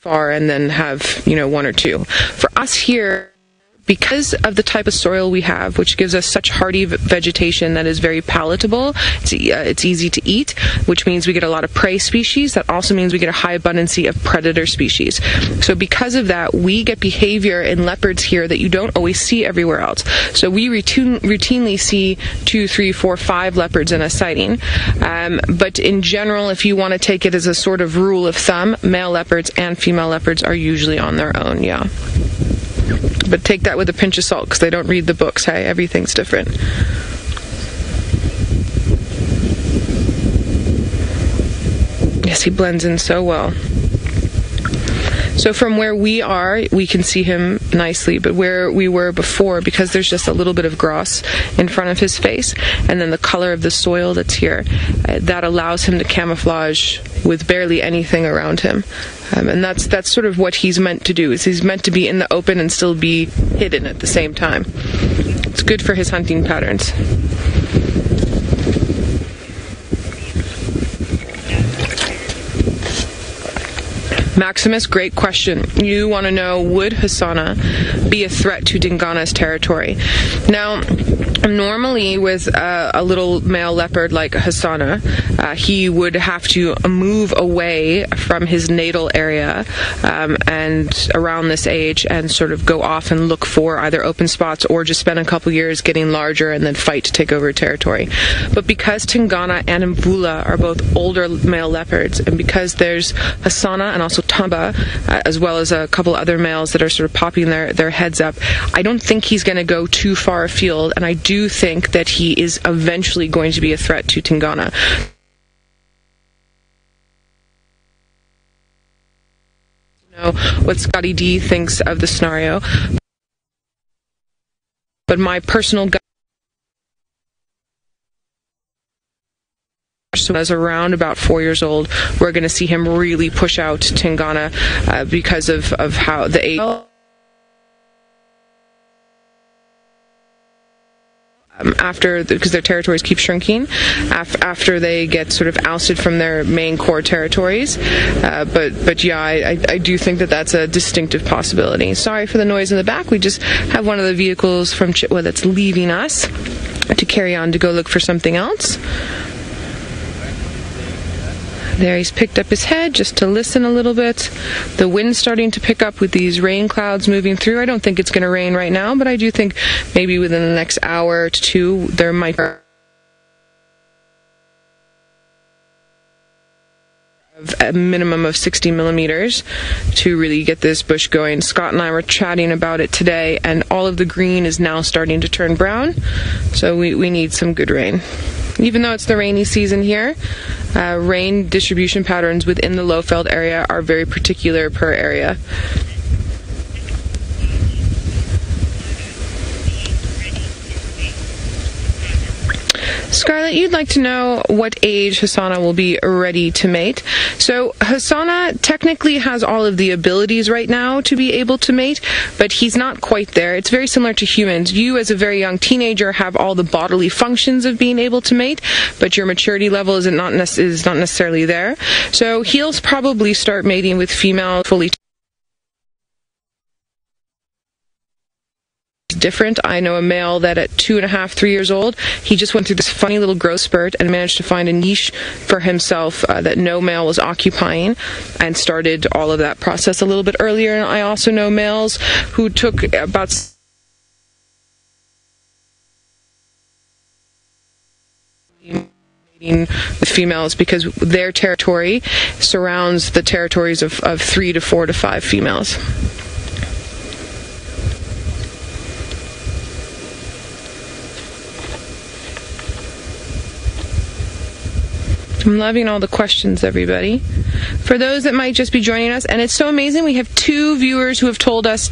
and then have, one or two. For us here, because of the type of soil we have, which gives us such hardy vegetation that is very palatable, it's easy to eat, which means we get a lot of prey species. That also means we get a high abundancy of predator species. So because of that, we get behavior in leopards here that you don't always see everywhere else. So we routinely see 2, 3, 4, 5 leopards in a sighting. But in general, if you want to take it as a sort of rule of thumb, male leopards and female leopards are usually on their own, yeah. But take that with a pinch of salt, because they don't read the books, hey? Everything's different. Yes, he blends in so well. So from where we are, we can see him nicely, but where we were before, because there's just a little bit of grass in front of his face, and then the color of the soil that's here, that allows him to camouflage with barely anything around him. And that's sort of what he's meant to do, is he's meant to be in the open and still be hidden at the same time. It's good for his hunting patterns. Maximus, great question. You want to know, would Hosana be a threat to Dingana's territory? Now, normally with a little male leopard like Hosana, he would have to move away from his natal area and around this age and sort of go off and look for either open spots or just spend a couple years getting larger and then fight to take over territory. But because Tingana and Mvula are both older male leopards, and because there's Hosana and also Tamba, as well as a couple other males that are sort of popping their heads up, I don't think he's going to go too far afield, and I do think that he is eventually going to be a threat to Tingana. Know what Scotty D thinks of the scenario, but my personal gut, so as around about 4 years old, we're going to see him really push out Tingana because of how the age. Because their territories keep shrinking after they get sort of ousted from their main core territories. But yeah, I do think that that's a distinctive possibility. Sorry for the noise in the back. We just have one of the vehicles from Chitwa that's leaving us to carry on to go look for something else. There, he's picked up his head just to listen a little bit. The wind's starting to pick up with these rain clouds moving through. I don't think it's going to rain right now, but I do think maybe within the next hour to two there might be a minimum of 60 millimeters to really get this bush going. Scott and I were chatting about it today, and all of the green is now starting to turn brown, so we need some good rain. Even though it's the rainy season here, rain distribution patterns within the low-feld area are very particular per area. Scarlett, you'd like to know what age Hosana will be ready to mate. So Hosana technically has all of the abilities right now to be able to mate, but he's not quite there. It's very similar to humans. You, as a very young teenager, have all the bodily functions of being able to mate, but your maturity level is not necessarily there. So he'll probably start mating with female fully different. I know a male that at 2.5, 3 years old, he just went through this funny little growth spurt and managed to find a niche for himself that no male was occupying, and started all of that process a little bit earlier. And I also know males who took about with females because their territory surrounds the territories of 3 to 4 to 5 females. I'm loving all the questions, everybody. For those that might just be joining us, and it's so amazing, we have 2 viewers who have told us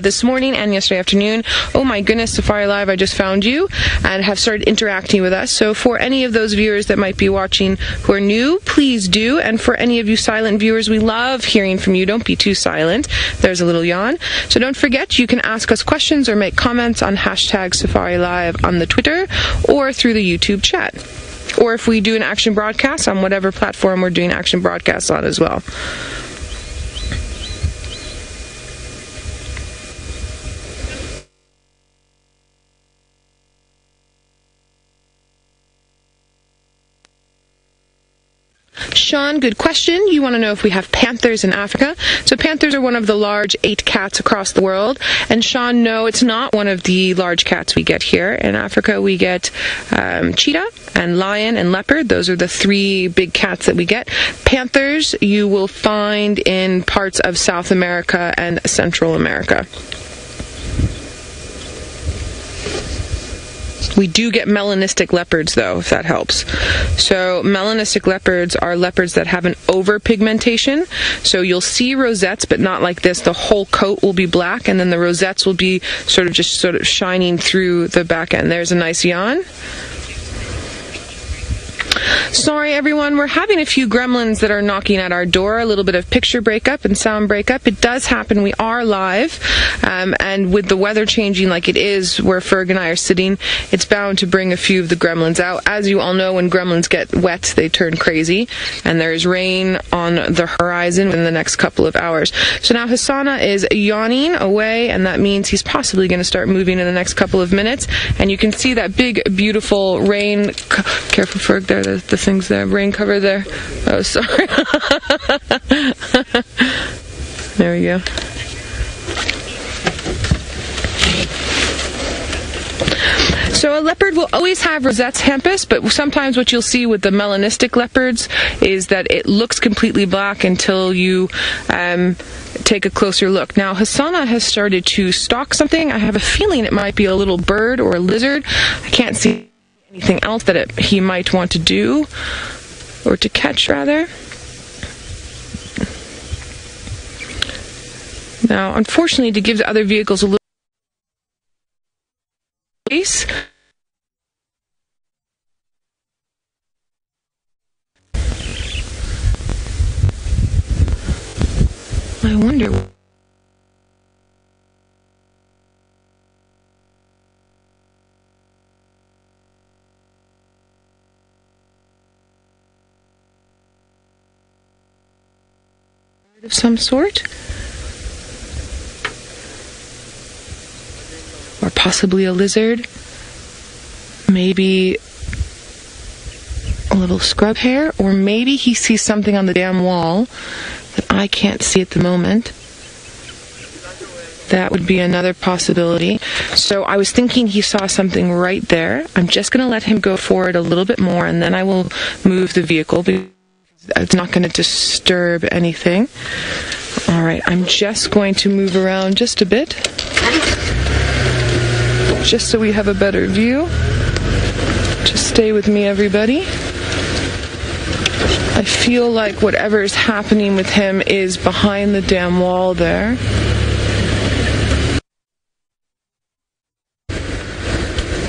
this morning and yesterday afternoon, oh my goodness, Safari Live, I just found you, and have started interacting with us. So for any of those viewers that might be watching who are new, please do. And for any of you silent viewers, we love hearing from you. Don't be too silent. There's a little yawn. So don't forget, you can ask us questions or make comments on hashtag Safari Live on the Twitter or through the YouTube chat. Or if we do an action broadcast on whatever platform we're doing action broadcasts on as well. Sean, good question. You want to know if we have panthers in Africa. So panthers are one of the large 8 cats across the world. And Sean, no, it's not one of the large cats we get here. In Africa, we get cheetah and lion and leopard. Those are the 3 big cats that we get. Panthers you will find in parts of South America and Central America. We do get melanistic leopards, though, if that helps. So melanistic leopards are leopards that have an over-pigmentation. So you'll see rosettes, but not like this. The whole coat will be black, and then the rosettes will be sort of shining through the back end. There's a nice yawn. Sorry everyone, we're having a few gremlins that are knocking at our door, a little bit of picture breakup and sound breakup. It does happen, we are live, and with the weather changing like it is where Ferg and I are sitting, it's bound to bring a few of the gremlins out. As you all know, when gremlins get wet, they turn crazy, and there's rain on the horizon in the next couple of hours. So now Hosana is yawning away, and that means he's possibly going to start moving in the next couple of minutes, and you can see that big, beautiful rain, careful Ferg, there, the things there, rain cover there. Oh, sorry. There we go. So a leopard will always have rosettes, Hampus, but sometimes what you'll see with the melanistic leopards is that it looks completely black until you take a closer look. Now, Hosana has started to stalk something. I have a feeling it might be a little bird or a lizard. I can't see anything else that he might want to do, or to catch rather. Now, unfortunately, to give the other vehicles a little space, I wonder. Of some sort, or possibly a lizard, maybe a little scrub hare, or maybe he sees something on the damn wall that I can't see at the moment. That would be another possibility. So I was thinking he saw something right there. I'm just going to let him go forward a little bit more, and then I will move the vehicle. It's not going to disturb anything. All right, I'm just going to move around just a bit, just so we have a better view. Just stay with me, everybody. I feel like whatever is happening with him is behind the damn wall there.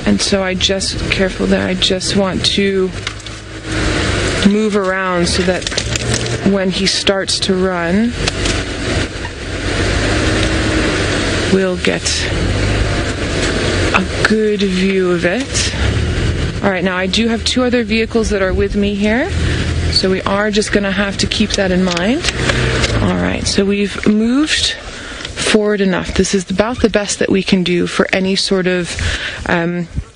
And so careful there, I just want to move around so that when he starts to run, we'll get a good view of it. Alright, now I do have two other vehicles that are with me here, so we are just going to have to keep that in mind. Alright, so we've moved forward enough. This is about the best that we can do for any sort of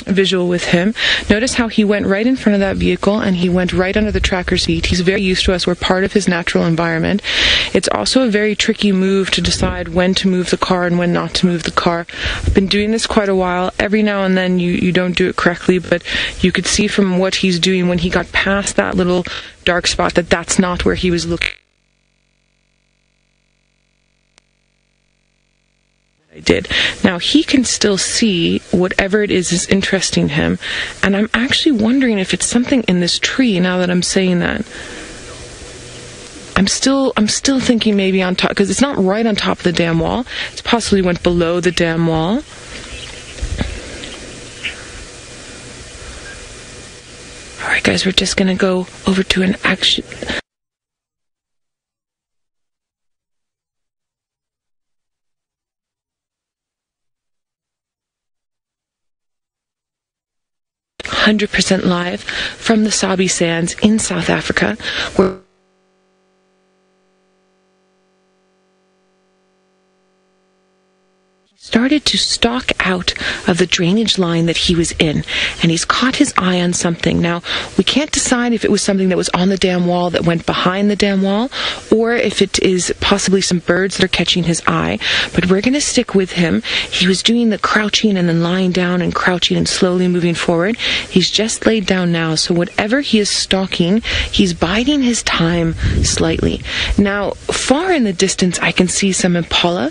visual with him. Notice how he went right in front of that vehicle and he went right under the tracker seat. He's very used to us. We're part of his natural environment. It's also a very tricky move to decide when to move the car and when not to move the car. I've been doing this quite a while. Every now and then you don't do it correctly, but you could see from what he's doing when he got past that little dark spot that that's not where he was looking. I did. Now he can still see whatever it is interesting him, and I'm actually wondering if it's something in this tree now that I'm saying that. I'm still thinking maybe on top, because it's not right on top of the damn wall. It's possibly went below the damn wall. Alright guys, we're just gonna go over to an action. %, live from the Sabi Sands in South Africa, where started to stalk out of the drainage line that he was in, and he's caught his eye on something. Now, we can't decide if it was something that was on the damn wall that went behind the damn wall, or if it is possibly some birds that are catching his eye, but we're going to stick with him. He was doing the crouching and then lying down and crouching and slowly moving forward. He's just laid down now, so whatever he is stalking, he's biding his time slightly. Now, far in the distance, I can see some impala,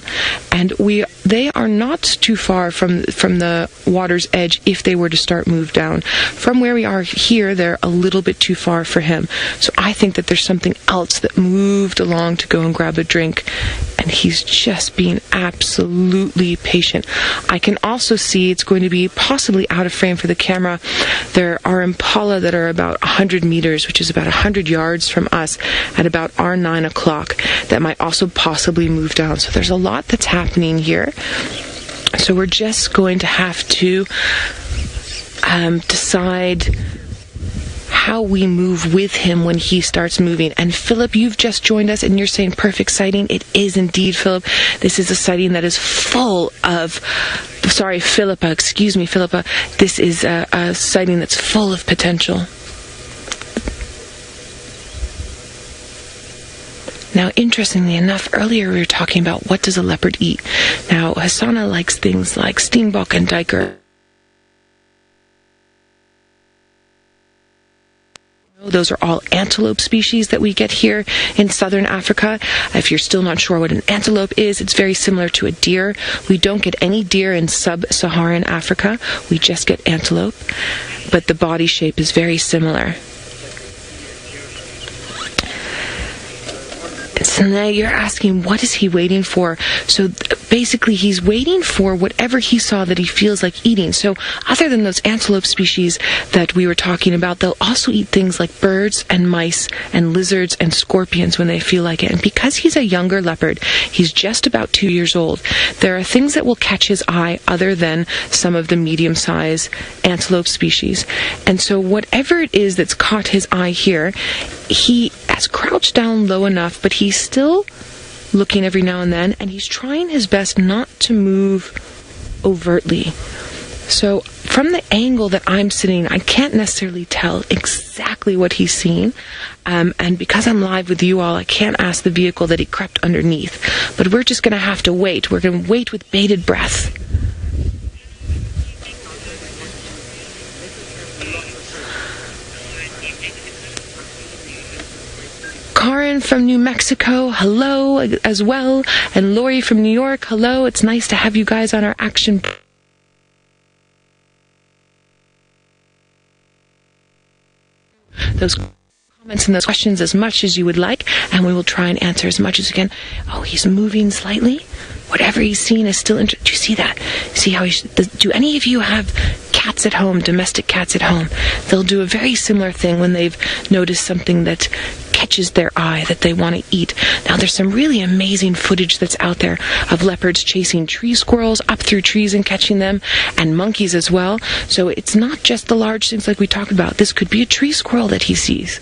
and we they are not too far from the water's edge if they were to start move down. From where we are here, they're a little bit too far for him. So I think that there's something else that moved along to go and grab a drink, and he's just being absolutely patient. I can also see, it's going to be possibly out of frame for the camera, there are impala that are about 100 meters, which is about 100 yards from us at about our 9 o'clock, that might also possibly move down. So there's a lot that's happening here. So we're just going to have to decide how we move with him when he starts moving. And Philip, you've just joined us and you're saying perfect sighting. It is indeed, Philip. This is a sighting that is full of, sorry, Philippa, excuse me, Philippa. This is a sighting that's full of potential. Now, interestingly enough, earlier we were talking about what does a leopard eat. Now, Hosana likes things like steenbok and duiker. Those are all antelope species that we get here in southern Africa. If you're still not sure what an antelope is, it's very similar to a deer. We don't get any deer in sub-Saharan Africa. We just get antelope. But the body shape is very similar. So now you're asking, what is he waiting for? So basically, he's waiting for whatever he saw that he feels like eating. So other than those antelope species that we were talking about, they'll also eat things like birds and mice and lizards and scorpions when they feel like it. And because he's a younger leopard, he's just about 2 years old, there are things that will catch his eye other than some of the medium-sized antelope species. And so whatever it is that's caught his eye here, he has crouched down low enough, but he's still looking every now and then, and he's trying his best not to move overtly. So from the angle that I'm sitting, I can't necessarily tell exactly what he's seeing. And because I'm live with you all, I can't ask the vehicle that he crept underneath. But we're just going to have to wait. We're going to wait with bated breath. Karen from New Mexico, hello as well. And Lori from New York, hello. It's nice to have you guys on our action. Those comments and those questions as much as you would like, and we will try and answer as much as we can. Oh, he's moving slightly. Whatever he's seeing is still interesting. Do you see that? See how do any of you have cats at home, domestic cats at home? They'll do a very similar thing when they've noticed something that catches their eye that they want to eat. Now, there's some really amazing footage that's out there of leopards chasing tree squirrels up through trees and catching them, and monkeys as well. So it's not just the large things like we talked about. This could be a tree squirrel that he sees.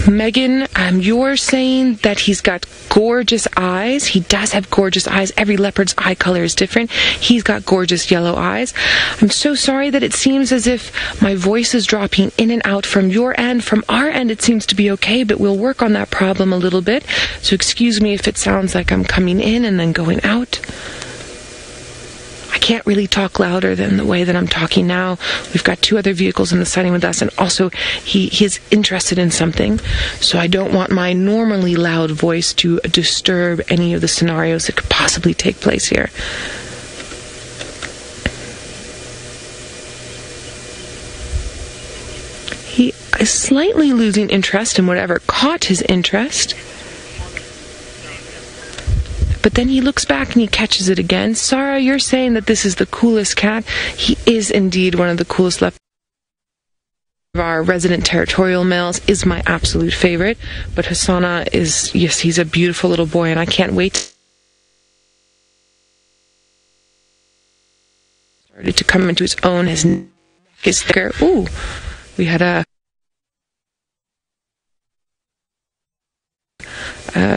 Megan, you're saying that he's got gorgeous eyes. He does have gorgeous eyes. Every leopard's eye color is different. He's got gorgeous yellow eyes. I'm so sorry that it seems as if my voice is dropping in and out from your end. From our end, it seems to be okay, but we'll work on that problem a little bit. So excuse me if it sounds like I'm coming in and then going out. I can't really talk louder than the way that I'm talking now. We've got 2 other vehicles in the sighting with us, and also he's interested in something, so I don't want my normally loud voice to disturb any of the scenarios that could possibly take place here. He is slightly losing interest in whatever caught his interest. But then he looks back and he catches it again. Sarah, you're saying that this is the coolest cat. He is indeed one of the coolest leopards. Our resident territorial males is my absolute favorite. But Hosana is, yes, he's a beautiful little boy, and I can't wait. Started to come into his own. His neck is thicker. Ooh, we had a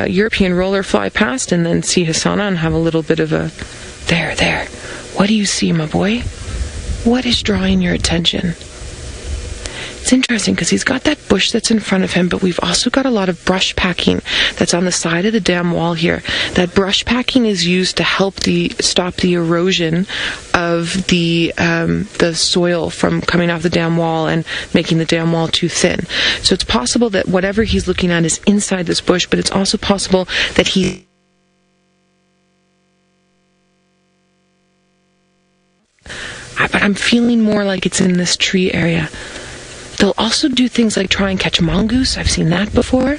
European roller fly past, and then see Hosana and have a little bit of a there. What do you see, my boy? What is drawing your attention? It's interesting because he's got that bush that's in front of him, but we've also got a lot of brush packing that's on the side of the dam wall here. That brush packing is used to help stop the erosion of the soil from coming off the dam wall and making the dam wall too thin. So it's possible that whatever he's looking at is inside this bush, but it's also possible that but I'm feeling more like it's in this tree area. They'll also do things like try and catch mongoose. I've seen that before.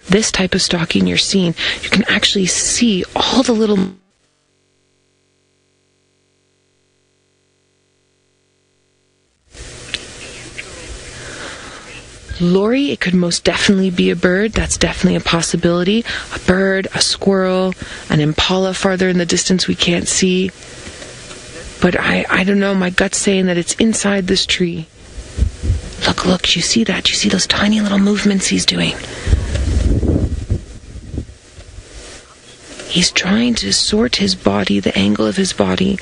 This type of stalking you're seeing, you can actually see all the little Lori, it could most definitely be a bird. That's definitely a possibility. A bird, a squirrel, an impala farther in the distance we can't see. But I don't know, my gut's saying that it's inside this tree. Look, do you see that? Do you see those tiny little movements he's doing? He's trying to sort his body, the angle of his body,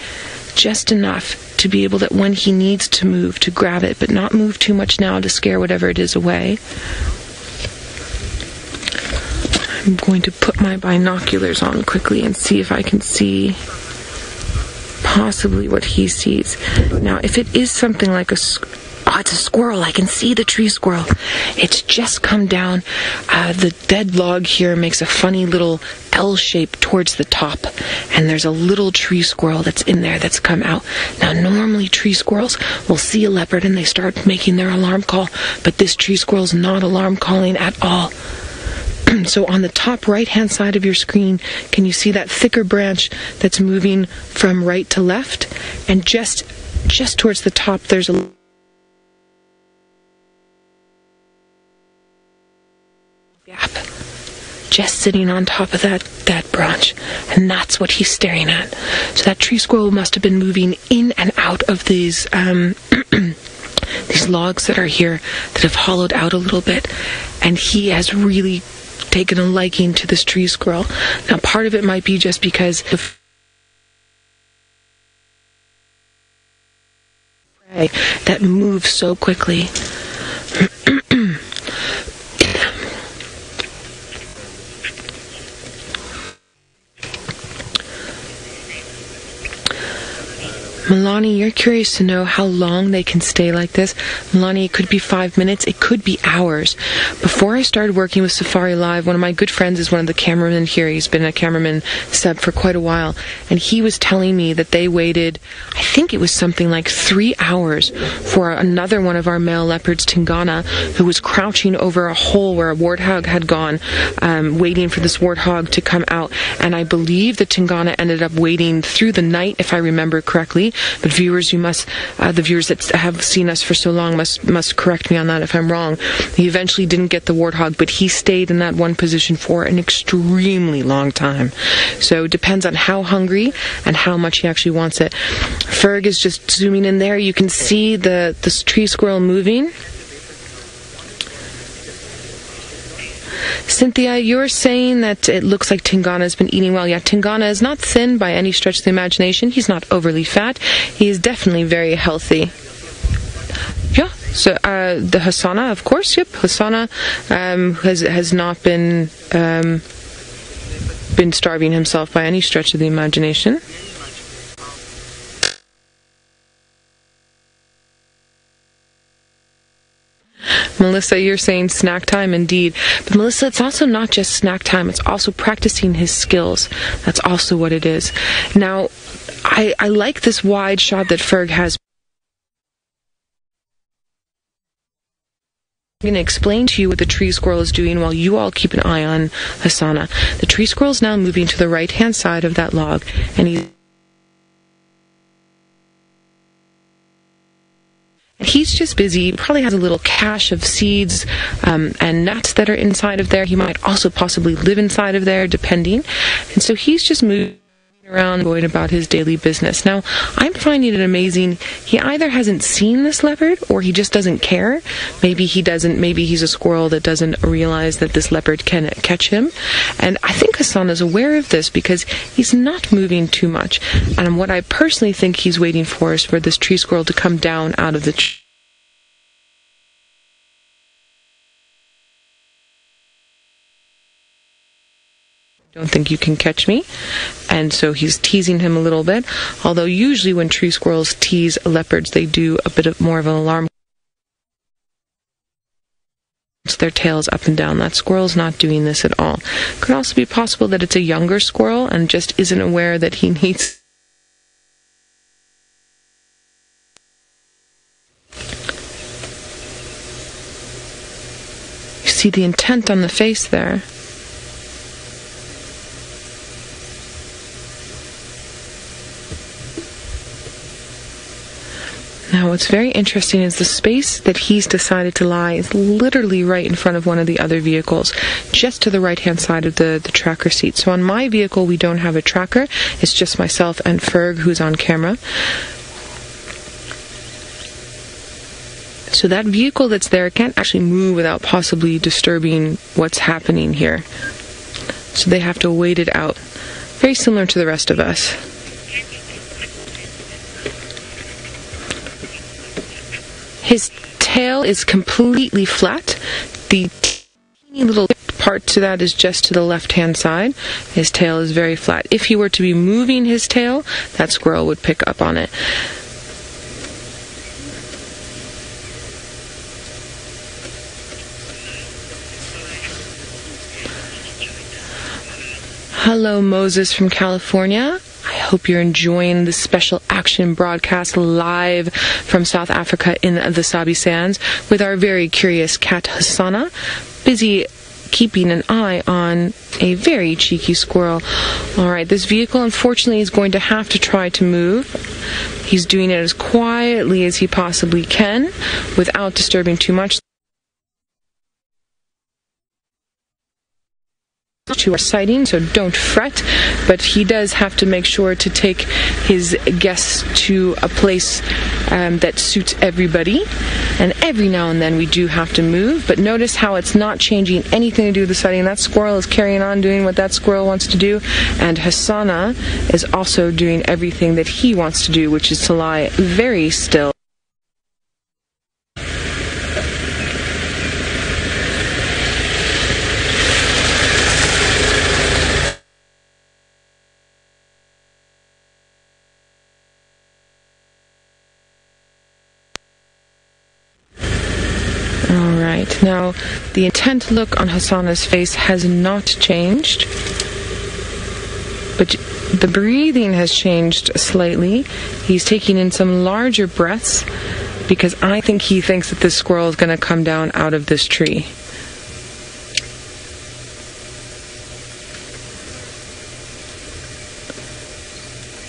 just enough to be able that when he needs to move, to grab it, but not move too much now to scare whatever it is away. I'm going to put my binoculars on quickly and see if I can see possibly what he sees. Now, if it is something like it's a squirrel. I can see the tree squirrel. It's just come down. The dead log here makes a funny little L shape towards the top, and there's a little tree squirrel that's in there that's come out. Now, normally tree squirrels will see a leopard and they start making their alarm call, but this tree squirrel's not alarm calling at all. So on the top right-hand side of your screen, can you see that thicker branch that's moving from right to left? And just towards the top, there's a gap just sitting on top of that branch, and that's what he's staring at. So that tree squirrel must have been moving in and out of these these logs that are here that have hollowed out a little bit, and he has really taken a liking to this tree squirrel. Now, part of it might be just because of prey that moves so quickly. Milani, you're curious to know how long they can stay like this. Milani, it could be 5 minutes, it could be hours. Before I started working with Safari Live, one of my good friends is one of the cameramen here. He's been a cameraman sub for quite a while, and he was telling me that they waited, I think it was something like 3 hours for another one of our male leopards, Tingana, who was crouching over a hole where a warthog had gone, waiting for this warthog to come out. And I believe that Tingana ended up waiting through the night, if I remember correctly. But viewers, you must, the viewers that have seen us for so long must correct me on that if I'm wrong. He eventually didn't get the warthog, but he stayed in that one position for an extremely long time. So it depends on how hungry and how much he actually wants it. Ferg is just zooming in there. You can see this tree squirrel moving. Cynthia, you're saying that it looks like Tingana has been eating well. Yeah, Tingana is not thin by any stretch of the imagination. He's not overly fat. He is definitely very healthy. Yeah, so the Hosana, of course, yep. Hosana has not been starving himself by any stretch of the imagination. Melissa, you're saying snack time, indeed. But Melissa, it's also not just snack time, it's also practicing his skills. That's also what it is. Now, I like this wide shot that Ferg has. I'm going to explain to you what the tree squirrel is doing while you all keep an eye on Hosana. The tree squirrel is now moving to the right-hand side of that log, and And he's just busy. He probably has a little cache of seeds and nuts that are inside of there. He might also possibly live inside of there, depending. And so he's just moving around, going about his daily business. Now, I'm finding it amazing. He either hasn't seen this leopard or he just doesn't care. Maybe he doesn't. Maybe he's a squirrel that doesn't realize that this leopard can catch him. And I think Hosana is aware of this because he's not moving too much. And what I personally think he's waiting for is for this tree squirrel to come down out of the tree. Don't think you can catch me. And so he's teasing him a little bit. Although usually when tree squirrels tease leopards, they do a bit more of an alarm. Their tails up and down. That squirrel's not doing this at all. Could also be possible that it's a younger squirrel and just isn't aware that he needs. You see the intent on the face there. Now, what's very interesting is the space that he's decided to lie is literally right in front of one of the other vehicles, just to the right-hand side of the tracker seat. So on my vehicle, we don't have a tracker. It's just myself and Ferg, who's on camera. So that vehicle that's there can't actually move without possibly disturbing what's happening here. So they have to wait it out. Very similar to the rest of us. His tail is completely flat. The teeny little part to that is just to the left-hand side. His tail is very flat. If he were to be moving his tail, that squirrel would pick up on it. Hello, Moses from California. I hope you're enjoying this special action broadcast live from South Africa in the Sabi Sands with our very curious cat Hosana, busy keeping an eye on a very cheeky squirrel. Alright, this vehicle unfortunately is going to have to try to move. He's doing it as quietly as he possibly can without disturbing too much. To our sighting, so don't fret, but he does have to make sure to take his guests to a place that suits everybody, and every now and then we do have to move, but notice how it's not changing anything to do with the sighting. That squirrel is carrying on doing what that squirrel wants to do, and Hosana is also doing everything that he wants to do, which is to lie very still. Alright, now the intent look on Hosana's face has not changed, but the breathing has changed slightly. He's taking in some larger breaths because I think he thinks that this squirrel is going to come down out of this tree.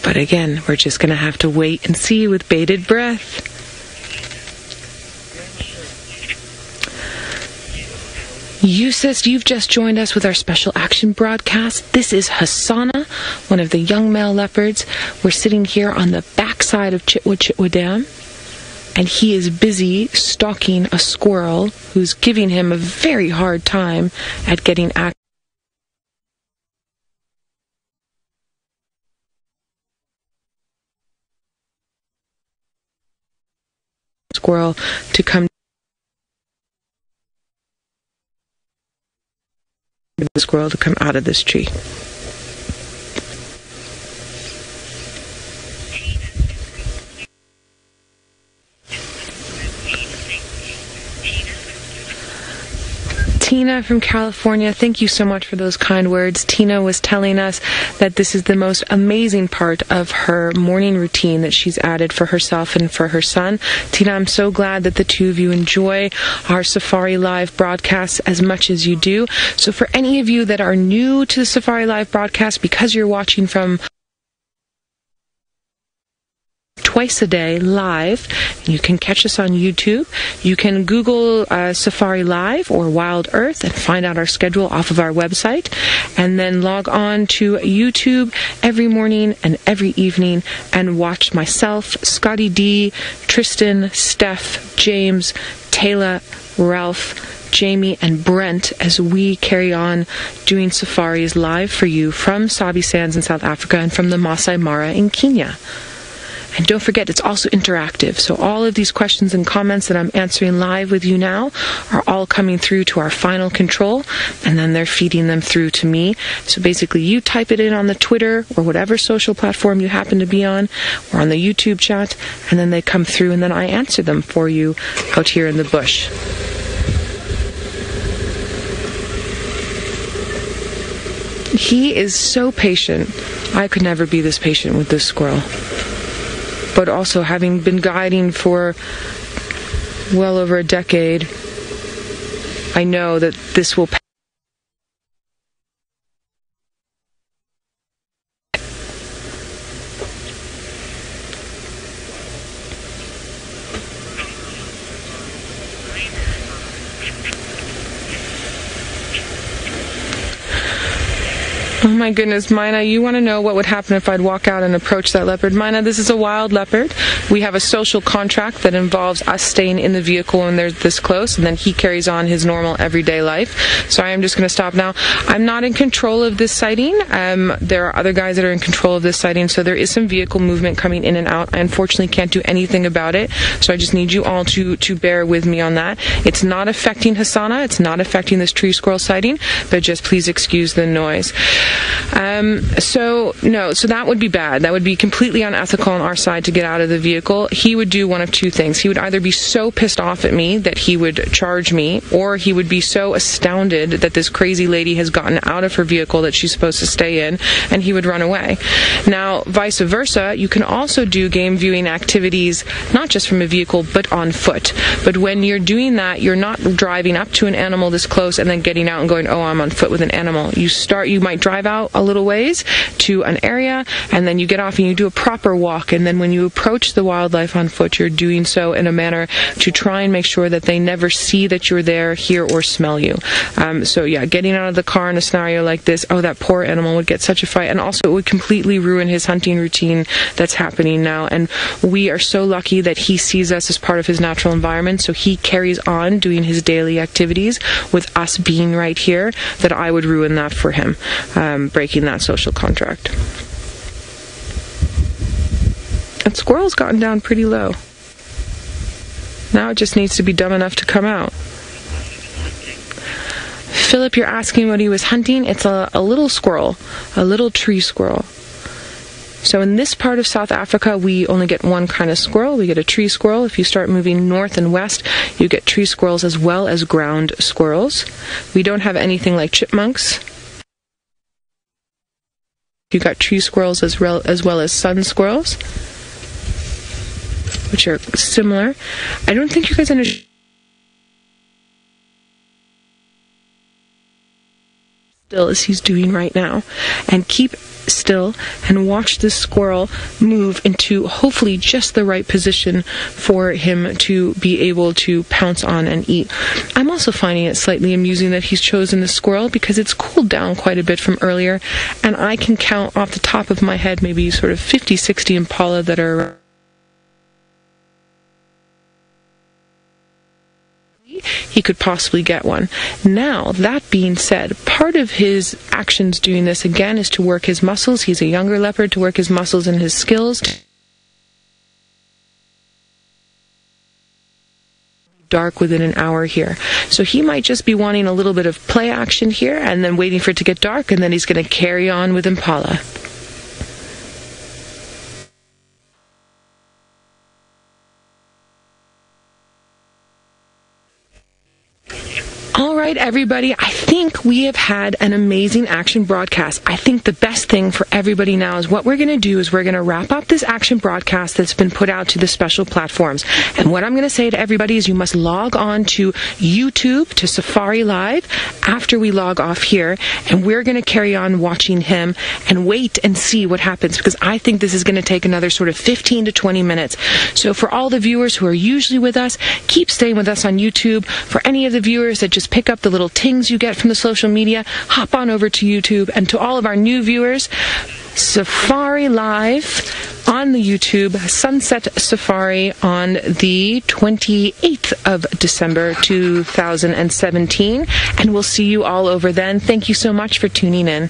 But again, we're just going to have to wait and see with bated breath. Eustace, you've just joined us with our special action broadcast. This is Hosana, one of the young male leopards. We're sitting here on the backside of Chitwa Dam, and he is busy stalking a squirrel who's giving him a very hard time at getting access. Squirrel to come. The squirrel to come out of this tree. Tina from California, thank you so much for those kind words. Tina was telling us that this is the most amazing part of her morning routine that she's added for herself and for her son. Tina, I'm so glad that the two of you enjoy our Safari Live broadcasts as much as you do. So for any of you that are new to the Safari Live broadcast, because you're watching from twice a day live. You can catch us on YouTube. You can Google Safari Live or Wild Earth and find out our schedule off of our website, and then log on to YouTube every morning and every evening and watch myself, Scotty D, Tristan, Steph, James, Taylor, Ralph, Jamie, and Brent as we carry on doing safaris live for you from Sabi Sands in South Africa and from the Masai Mara in Kenya. And don't forget, it's also interactive. So all of these questions and comments that I'm answering live with you now are all coming through to our final control, and then they're feeding them through to me. So basically, you type it in on the Twitter or whatever social platform you happen to be on, or on the YouTube chat, and then they come through, and then I answer them for you out here in the bush. He is so patient. I could never be this patient with this squirrel. But also, having been guiding for well over a decade, I know that this will pass. Oh my goodness, Mina, you want to know what would happen if I'd walk out and approach that leopard? Mina, this is a wild leopard. We have a social contract that involves us staying in the vehicle when they're this close, and then he carries on his normal everyday life. So I am just going to stop now. I'm not in control of this sighting. There are other guys that are in control of this sighting, so there is some vehicle movement coming in and out. I unfortunately can't do anything about it, so I just need you all to bear with me on that. It's not affecting Hosana. It's not affecting this tree squirrel sighting, but just please excuse the noise. So that would be bad. That would be completely unethical on our side to get out of the vehicle. He would do one of two things. He would either be so pissed off at me that he would charge me, or he would be so astounded that this crazy lady has gotten out of her vehicle that she's supposed to stay in, and he would run away. Now, vice versa, you can also do game viewing activities, not just from a vehicle, but on foot. But when you're doing that, you're not driving up to an animal this close and then getting out and going, oh, I'm on foot with an animal. You might drive out a little ways to an area, and then you get off and you do a proper walk, and then when you approach the wildlife on foot, you're doing so in a manner to try and make sure that they never see that you're there, hear, or smell you. So yeah, getting out of the car in a scenario like this, oh, that poor animal would get such a fright, and also it would completely ruin his hunting routine that's happening now. And we are so lucky that he sees us as part of his natural environment, so he carries on doing his daily activities with us being right here, that I would ruin that for him, breaking that social contract. And squirrel's gotten down pretty low. Now it just needs to be dumb enough to come out. Philip, you're asking what he was hunting? It's a little squirrel, a little tree squirrel. So in this part of South Africa, we only get one kind of squirrel. We get a tree squirrel. If you start moving north and west, you get tree squirrels as well as ground squirrels. We don't have anything like chipmunks. You got tree squirrels as well as sun squirrels, which are similar. I don't think you guys understand. Still as he's doing right now, and keep still and watch this squirrel move into hopefully just the right position for him to be able to pounce on and eat. I'm also finding it slightly amusing that he's chosen the squirrel because it's cooled down quite a bit from earlier, and I can count off the top of my head maybe sort of 50-60 impala that are he could possibly get one. Now, that being said, part of his actions doing this, again, is to work his muscles. He's a younger leopard, to work his muscles and his skills. Dark within an hour here. So he might just be wanting a little bit of play action here, and then waiting for it to get dark, and then he's going to carry on with impala. right, everybody, I think we have had an amazing action broadcast. I think the best thing for everybody now is what we're going to do is we're going to wrap up this action broadcast that's been put out to the special platforms. And what I'm going to say to everybody is you must log on to YouTube, to Safari Live, after we log off here, and we're going to carry on watching him and wait and see what happens, because I think this is going to take another sort of 15 to 20 minutes. So for all the viewers who are usually with us, keep staying with us on YouTube. For any of the viewers that just pick up the little tings you get from the social media, hop on over to YouTube. And to all of our new viewers, Safari Live on the YouTube, Sunset Safari on the 28th of December 2017. And we'll see you all over then. Thank you so much for tuning in.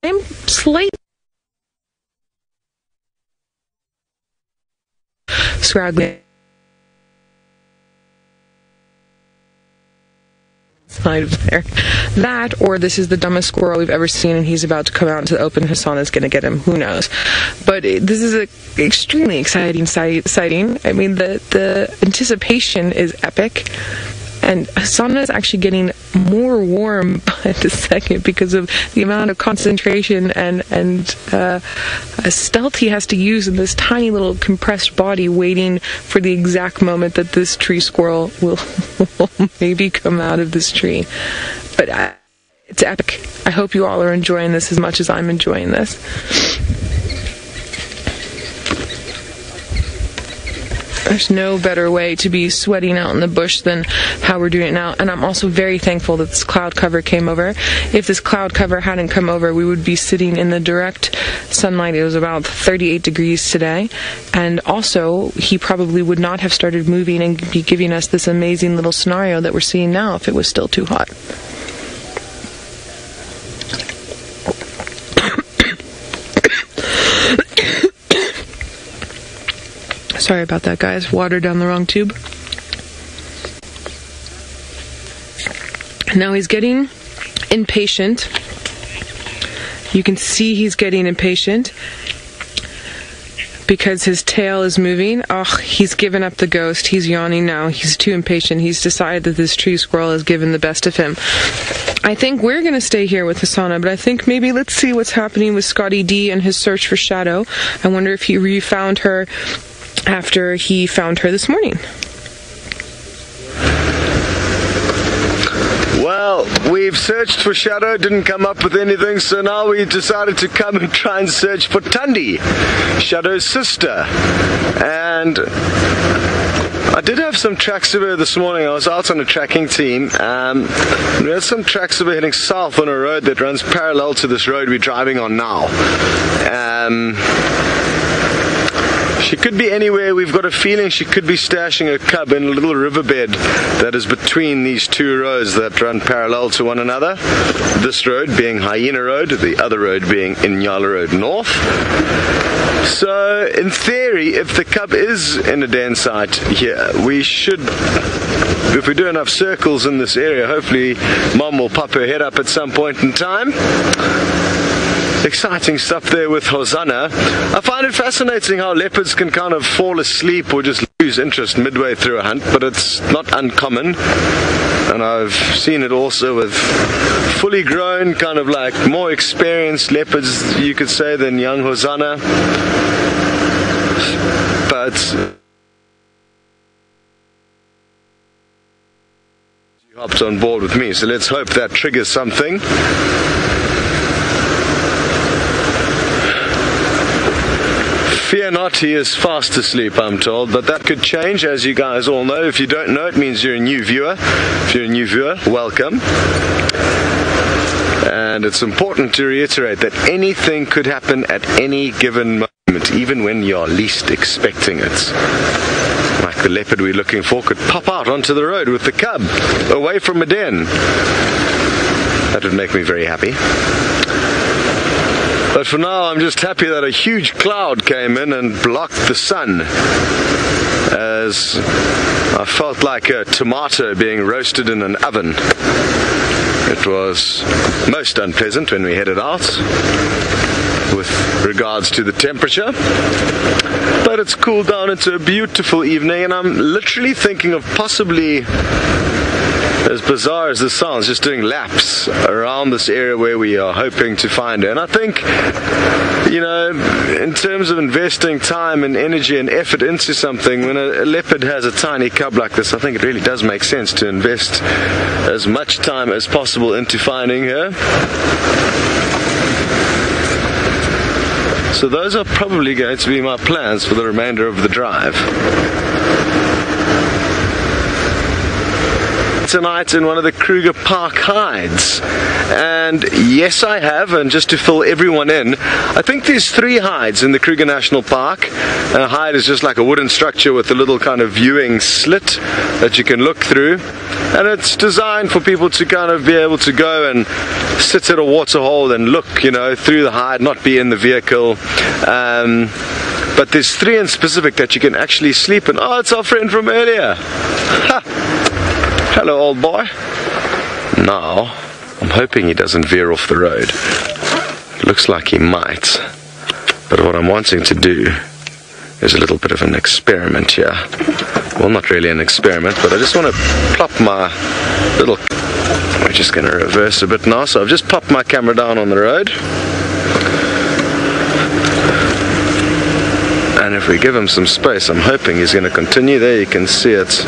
I'm slightly scraggly side of there. That, or this is the dumbest squirrel we've ever seen, and he's about to come out into the open. Hosana's going to get him. Who knows? But this is an extremely exciting sighting. I mean, the anticipation is epic. And Hosana is actually getting more warm by the second because of the amount of concentration and stealth he has to use in this tiny little compressed body, waiting for the exact moment that this tree squirrel will maybe come out of this tree. But it's epic. I hope you all are enjoying this as much as I'm enjoying this. There's no better way to be sweating out in the bush than how we're doing it now. And I'm also very thankful that this cloud cover came over. If this cloud cover hadn't come over, we would be sitting in the direct sunlight. It was about 38 degrees today. And also, he probably would not have started moving and be giving us this amazing little scenario that we're seeing now if it was still too hot. Sorry about that, guys. Water down the wrong tube. Now he's getting impatient. You can see he's getting impatient because his tail is moving. Oh, he's given up the ghost. He's yawning now. He's too impatient. He's decided that this tree squirrel has given the best of him. I think we're going to stay here with Hosana, but I think maybe let's see what's happening with Scotty D and his search for Shadow. I wonder if he re-found her after he found her this morning. Well, we've searched for Shadow, didn't come up with anything, so now we decided to come and try and search for Tundi, Shadow's sister. And I did have some tracks of her this morning. I was out on a tracking team. We had some tracks of her heading south on a road that runs parallel to this road we're driving on now. She could be anywhere. We've got a feeling she could be stashing her cub in a little riverbed that is between these two roads that run parallel to one another. This road being Hyena Road, the other road being Inyala Road North. So, in theory, if the cub is in a den site here, we should, if we do enough circles in this area, hopefully Mom will pop her head up at some point in time. Exciting stuff there with Hosana. I find it fascinating how leopards can kind of fall asleep or just lose interest midway through a hunt, but it's not uncommon. And I've seen it also with fully grown, kind of like more experienced leopards, you could say, than young Hosana. But she hopped on board with me, so let's hope that triggers something. Fear not, he is fast asleep, I'm told, but that could change, as you guys all know. If you don't know, it means you're a new viewer. If you're a new viewer, welcome. And it's important to reiterate that anything could happen at any given moment, even when you're least expecting it. Like the leopard we're looking for could pop out onto the road with the cub, away from a den. That would make me very happy. But for now, I'm just happy that a huge cloud came in and blocked the sun, as I felt like a tomato being roasted in an oven. It was most unpleasant when we headed out with regards to the temperature, but it's cooled down into a beautiful evening, and I'm literally thinking of possibly, as bizarre as this sounds, just doing laps around this area where we are hoping to find her. And I think, you know, in terms of investing time and energy and effort into something, when a leopard has a tiny cub like this, I think it really does make sense to invest as much time as possible into finding her. So those are probably going to be my plans for the remainder of the drive. Tonight in one of the Kruger Park hides, and yes, I have, and just to fill everyone in, I think there's 3 hides in the Kruger National Park. A hide is just like a wooden structure with a little kind of viewing slit that you can look through, and it's designed for people to kind of be able to go and sit at a waterhole and look, you know, through the hide, not be in the vehicle. But there's 3 in specific that you can actually sleep in. Oh, it's our friend from earlier. Ha! Hello, old boy. Now, I'm hoping he doesn't veer off the road. Looks like he might. But what I'm wanting to do is a little bit of an experiment here. Well, not really an experiment, but I just want to plop my little... We're just going to reverse a bit now. So I've just popped my camera down on the road. And if we give him some space, I'm hoping he's going to continue. There you can see it.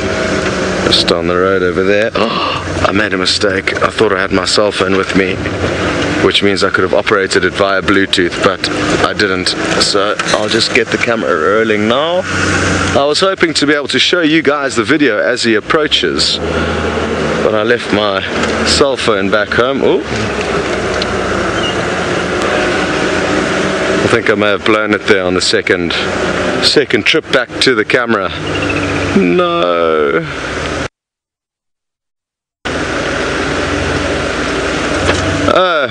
Just on the road over there. Oh, I made a mistake. I thought I had my cell phone with me, which means I could have operated it via Bluetooth, but I didn't. So I'll just get the camera rolling now. I was hoping to be able to show you guys the video as he approaches, but I left my cell phone back home. Ooh. I think I may have blown it there on the second trip back to the camera. No.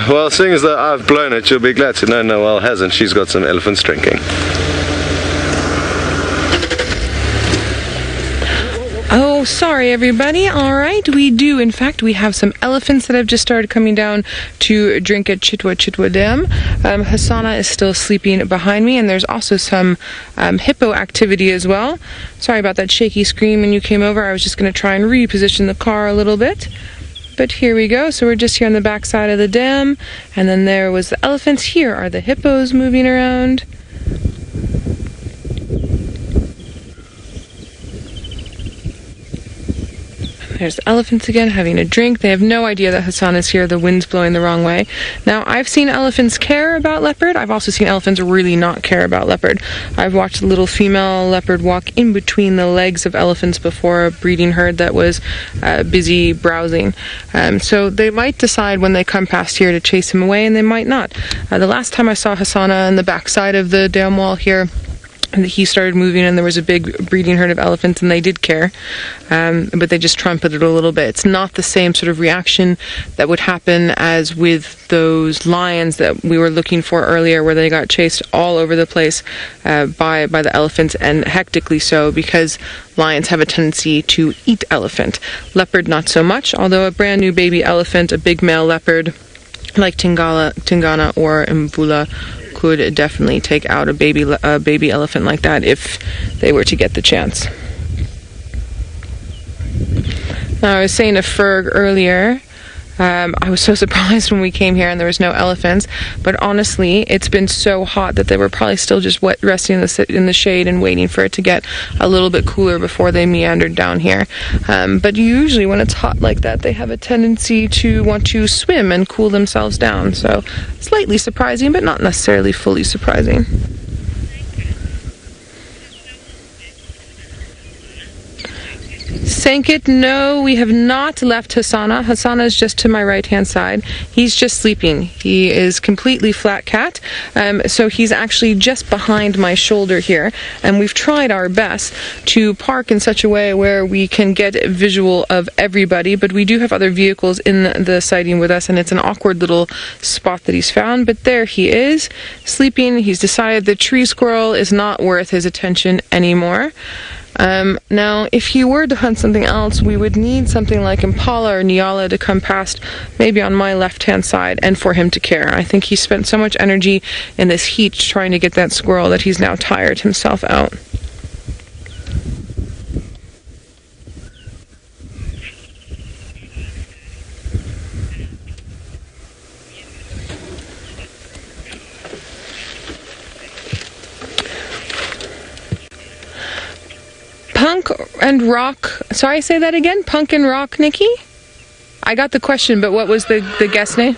Well, seeing as though I've blown it, you'll be glad to know Noelle hasn't. She's got some elephants drinking. Oh, sorry everybody. Alright, we do. In fact, we have some elephants that have just started coming down to drink at Chitwa Dam. Hosana is still sleeping behind me, and there's also some hippo activity as well. Sorry about that shaky screen when you came over. I was just going to try and reposition the car a little bit. But here we go. So we're just here on the back side of the dam, and then there was the elephants. Here are the hippos moving around. There's the elephants again having a drink. They have no idea that Hosana's here. The wind's blowing the wrong way. Now, I've seen elephants care about leopard. I've also seen elephants really not care about leopard. I've watched a little female leopard walk in between the legs of elephants before a breeding herd that was busy browsing. So they might decide when they come past here to chase him away, and they might not. The last time I saw Hosana on the backside of the dam wall here, and he started moving, and there was a big breeding herd of elephants, and they did care, but they just trumpeted a little bit. It's not the same sort of reaction that would happen as with those lions that we were looking for earlier, where they got chased all over the place by the elephants, and hectically so, because lions have a tendency to eat elephant. Leopard, not so much, although a brand new baby elephant, a big male leopard like Tingana or Mvula, could definitely take out a baby elephant like that if they were to get the chance. Now, I was saying to Ferg earlier, I was so surprised when we came here and there was no elephants, but honestly, it's been so hot that they were probably still just resting in the shade and waiting for it to get a little bit cooler before they meandered down here. But usually when it's hot like that, they have a tendency to want to swim and cool themselves down, so slightly surprising, but not necessarily fully surprising. Sank it? No, we have not left Hosana. Hosana is just to my right-hand side. He's just sleeping. He is completely flat cat, so he's actually just behind my shoulder here, and we've tried our best to park in such a way where we can get a visual of everybody, but we do have other vehicles in the sighting with us, and it's an awkward little spot that he's found, but there he is, sleeping. He's decided the tree squirrel is not worth his attention anymore. Now, if he were to hunt something else, we would need something like Impala or Nyala to come past, maybe on my left-hand side, and for him to care. I think he spent so much energy in this heat trying to get that squirrel that he's now tired himself out. Punk and rock. Sorry, say that again. Punk and rock, Nikki? I got the question, but what was the guest name?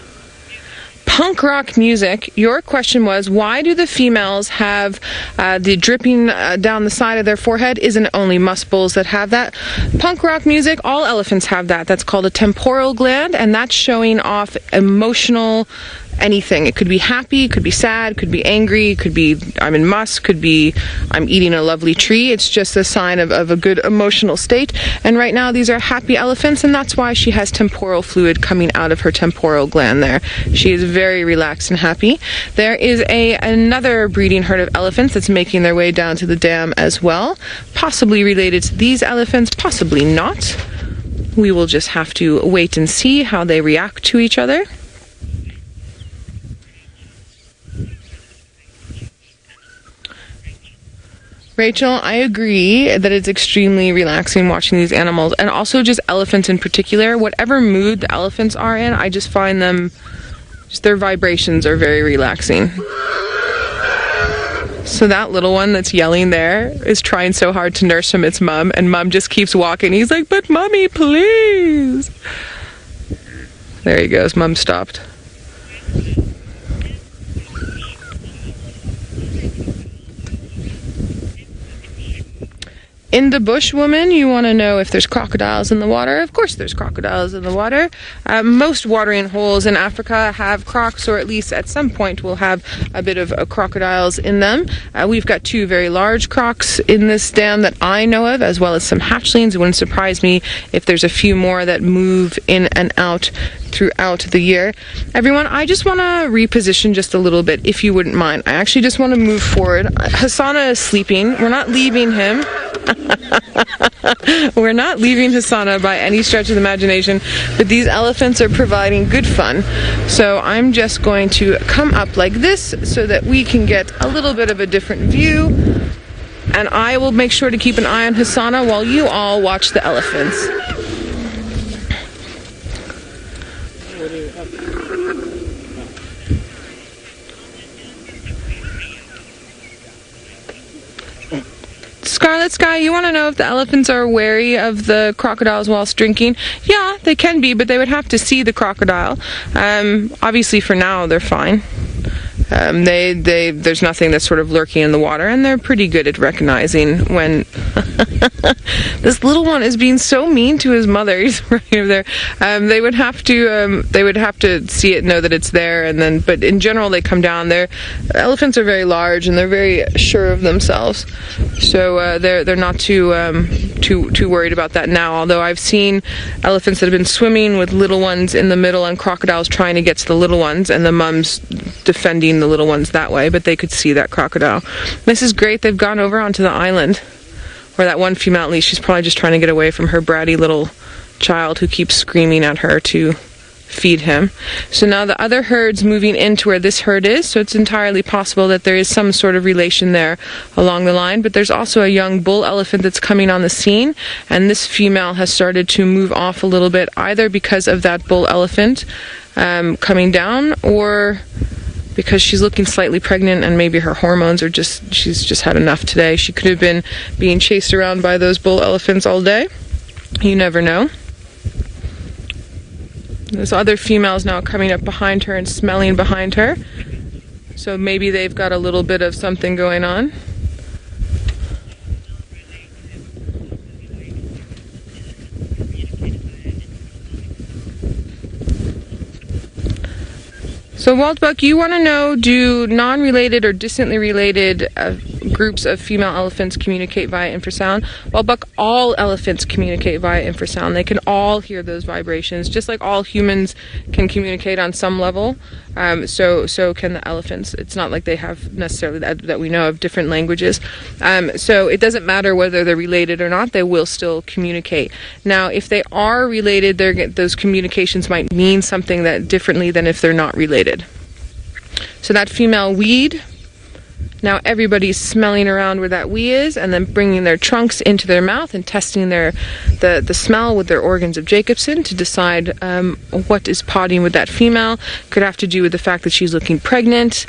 Punk rock music. Your question was, why do the females have the dripping down the side of their forehead? Isn't it only musk bulls that have that? Punk rock music, all elephants have that. That's called a temporal gland, and that's showing off emotional anything. It could be happy, could be sad, could be angry, could be I'm in musk, could be I'm eating a lovely tree. It's just a sign of a good emotional state. And right now these are happy elephants, and that's why she has temporal fluid coming out of her temporal gland there. She is very relaxed and happy. There is another breeding herd of elephants that's making their way down to the dam as well. Possibly related to these elephants, possibly not. We will just have to wait and see how they react to each other. Rachel, I agree that it's extremely relaxing watching these animals, and also just elephants in particular. Whatever mood the elephants are in, I just find them, just their vibrations are very relaxing. So that little one that's yelling there is trying so hard to nurse from its mom, and mom just keeps walking. He's like, but mommy, please. There he goes, mom stopped. In the bush, woman, you want to know if there's crocodiles in the water. Of course there's crocodiles in the water. Most watering holes in Africa have crocs, or at least at some point will have a bit of crocodiles in them. We've got two very large crocs in this dam that I know of, as well as some hatchlings. It wouldn't surprise me if there's a few more that move in and out throughout the year. Everyone, I just want to reposition just a little bit, if you wouldn't mind. I actually just want to move forward. Hosana is sleeping. We're not leaving him. We're not leaving Hosana by any stretch of the imagination, but these elephants are providing good fun. So I'm just going to come up like this so that we can get a little bit of a different view, and I will make sure to keep an eye on Hosana while you all watch the elephants. Scarlet Sky, you want to know if the elephants are wary of the crocodiles whilst drinking? Yeah, they can be, but they would have to see the crocodile. Obviously, for now, they're fine. There's nothing that's sort of lurking in the water, and they're pretty good at recognizing when this little one is being so mean to his mother. He's right over there. They would have to see it, know that it's there, and then. But in general, they come down. Elephants are very large, and they're very sure of themselves, so they're not too worried about that now. Although I've seen elephants that have been swimming with little ones in the middle, and crocodiles trying to get to the little ones, and the mums defending the little ones that way, but they could see that crocodile. This is great. They've gone over onto the island, where that one female, at least, she's probably just trying to get away from her bratty little child who keeps screaming at her to feed him. So now the other herd's moving into where this herd is, so it's entirely possible that there is some sort of relation there along the line, but there's also a young bull elephant that's coming on the scene, and this female has started to move off a little bit, either because of that bull elephant coming down, or because she's looking slightly pregnant, and maybe her hormones are she's just had enough today. She could have been being chased around by those bull elephants all day. You never know. There's other females now coming up behind her and smelling behind her. So maybe they've got a little bit of something going on. So Waldbuck, you want to know, do non-related or distantly related groups of female elephants communicate via infrasound? Waldbuck, all elephants communicate via infrasound. They can all hear those vibrations, just like all humans can communicate on some level. So can the elephants. It's not like they have necessarily that we know of different languages. So it doesn't matter whether they're related or not, they will still communicate. Now, if they are related, those communications might mean something that differently than if they're not related. So that female weed, now everybody's smelling around where that wee is and then bringing their trunks into their mouth and testing the smell with their organs of Jacobson to decide what is potting with that female. Could have to do with the fact that she's looking pregnant.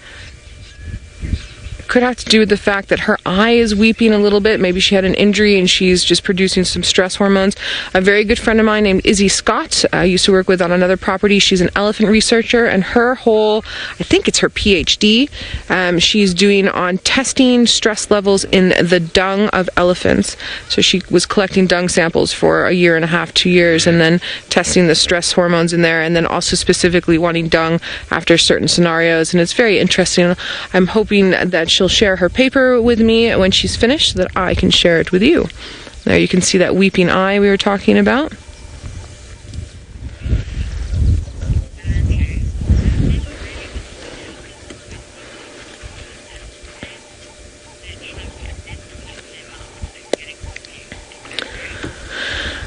Could have to do with the fact that her eye is weeping a little bit. Maybe she had an injury and she's just producing some stress hormones. A very good friend of mine named Izzy Scott, I used to work with on another property. She's an elephant researcher, and her whole, I think it's her PhD, she's doing on testing stress levels in the dung of elephants. So she was collecting dung samples for a year and a half, 2 years, and then testing the stress hormones in there, and then also specifically wanting dung after certain scenarios. And it's very interesting. I'm hoping that she'll share her paper with me when she's finished so that I can share it with you. There you can see that weeping eye we were talking about.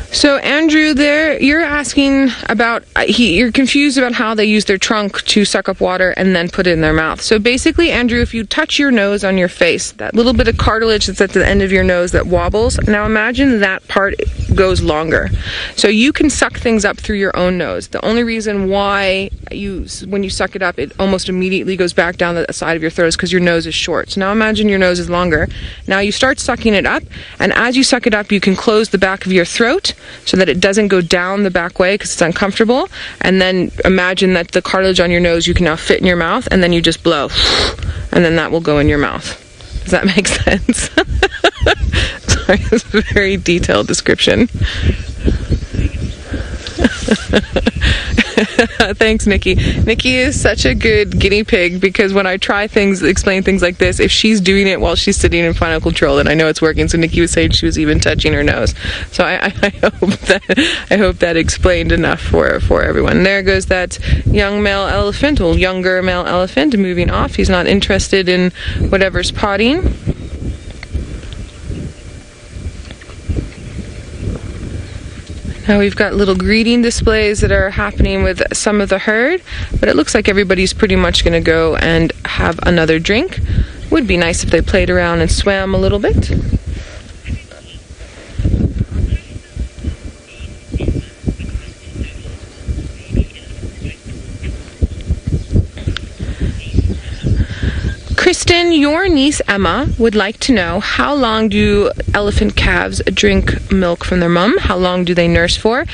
So Andrew, there you're asking about, you're confused about how they use their trunk to suck up water and then put it in their mouth. So basically, Andrew, if you touch your nose on your face, that little bit of cartilage that's at the end of your nose that wobbles, now imagine that part goes longer. So you can suck things up through your own nose. The only reason why when you suck it up, it almost immediately goes back down the side of your throat is because your nose is short. So now imagine your nose is longer. Now you start sucking it up, and as you suck it up, you can close the back of your throat so that it doesn't go down the back way because it's uncomfortable. And then imagine that the cartilage on your nose you can now fit in your mouth, and then you just blow, and then that will go in your mouth. Does that make sense? Sorry, it's a very detailed description. Thanks, Nikki. Nikki is such a good guinea pig because when I try things, explain things like this, if she's doing it while she's sitting in final control, then I know it's working. So Nikki was saying she was even touching her nose. So I hope that explained enough for everyone. There goes that young male elephant, or younger male elephant, moving off. He's not interested in whatever's potting. Now we've got little greeting displays that are happening with some of the herd, but it looks like everybody's pretty much going to go and have another drink. Would be nice if they played around and swam a little bit. Kristen, your niece Emma would like to know, how long do elephant calves drink milk from their mum? How long do they nurse for?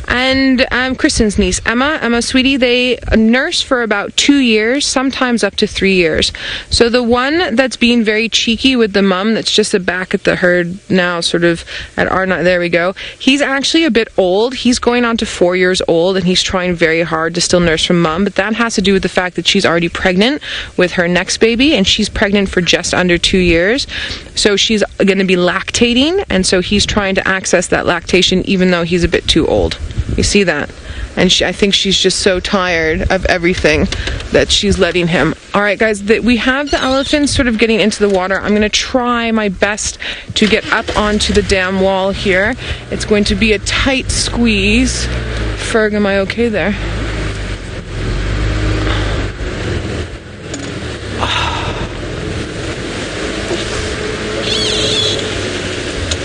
And Kristen's niece Emma, sweetie, they nurse for about 2 years, sometimes up to 3 years. So the one that's being very cheeky with the mum, that's just back at the herd now, sort of at R9, there we go. He's actually a bit old. He's going on to 4 years old, and he's trying very hard to still nurse from mum, but that has to do with the fact that she's already pregnant with her next baby, and she's pregnant for just under 2 years. So she's going to be lactating, and so he's trying to access that lactation even though he's a bit too old. You see that? And I think she's just so tired of everything that she's letting him. All right, guys, we have the elephants sort of getting into the water. I'm going to try my best to get up onto the dam wall here. It's going to be a tight squeeze. Ferg, am I okay there?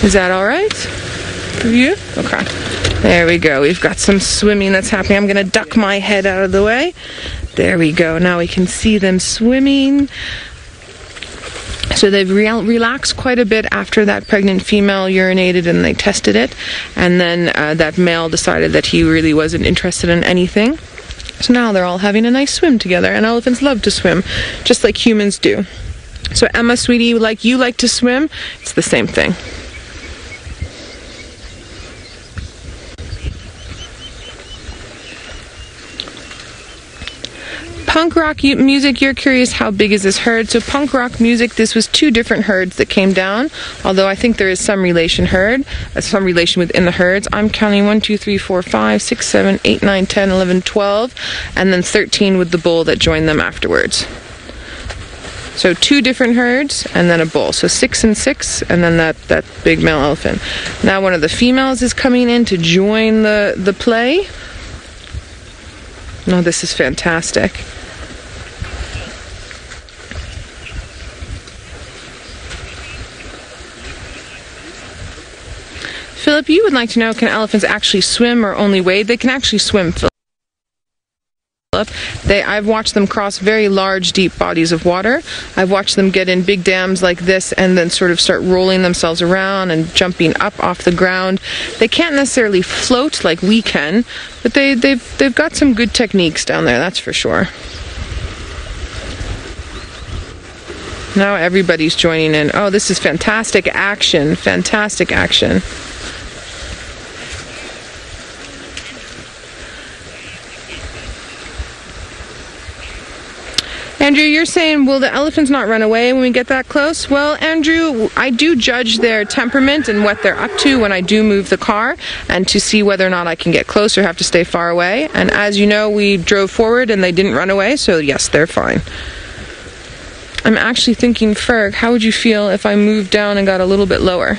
Is that all right for you? Okay. There we go. We've got some swimming that's happening. I'm going to duck my head out of the way. There we go. Now we can see them swimming. So they've relaxed quite a bit after that pregnant female urinated and they tested it. And then that male decided that he really wasn't interested in anything. So now they're all having a nice swim together. And elephants love to swim, just like humans do. So Emma, sweetie, like you like to swim, it's the same thing. Punk rock music, you're curious how big is this herd. So punk rock music, this was 2 different herds that came down, although I think there is some relation within the herds. I'm counting 1, 2, 3, 4, 5, 6, 7, 8, 9, 10, 11, 12, and then 13 with the bull that joined them afterwards. So 2 different herds and then a bull. So 6 and 6, and then that big male elephant. Now one of the females is coming in to join the play. No, this is fantastic. Philip, you would like to know, can elephants actually swim or only wade? They can actually swim, Philip. I've watched them cross very large, deep bodies of water. I've watched them get in big dams like this and then sort of start rolling themselves around and jumping up off the ground. They can't necessarily float like we can, but they've got some good techniques down there, that's for sure. Now everybody's joining in. Oh, this is fantastic action, fantastic action. Andrew, you're saying, will the elephants not run away when we get that close? Well, Andrew, I do judge their temperament and what they're up to when I do move the car, and to see whether or not I can get close or have to stay far away. And as you know, we drove forward and they didn't run away, so yes, they're fine. I'm actually thinking, Ferg, how would you feel if I moved down and got a little bit lower?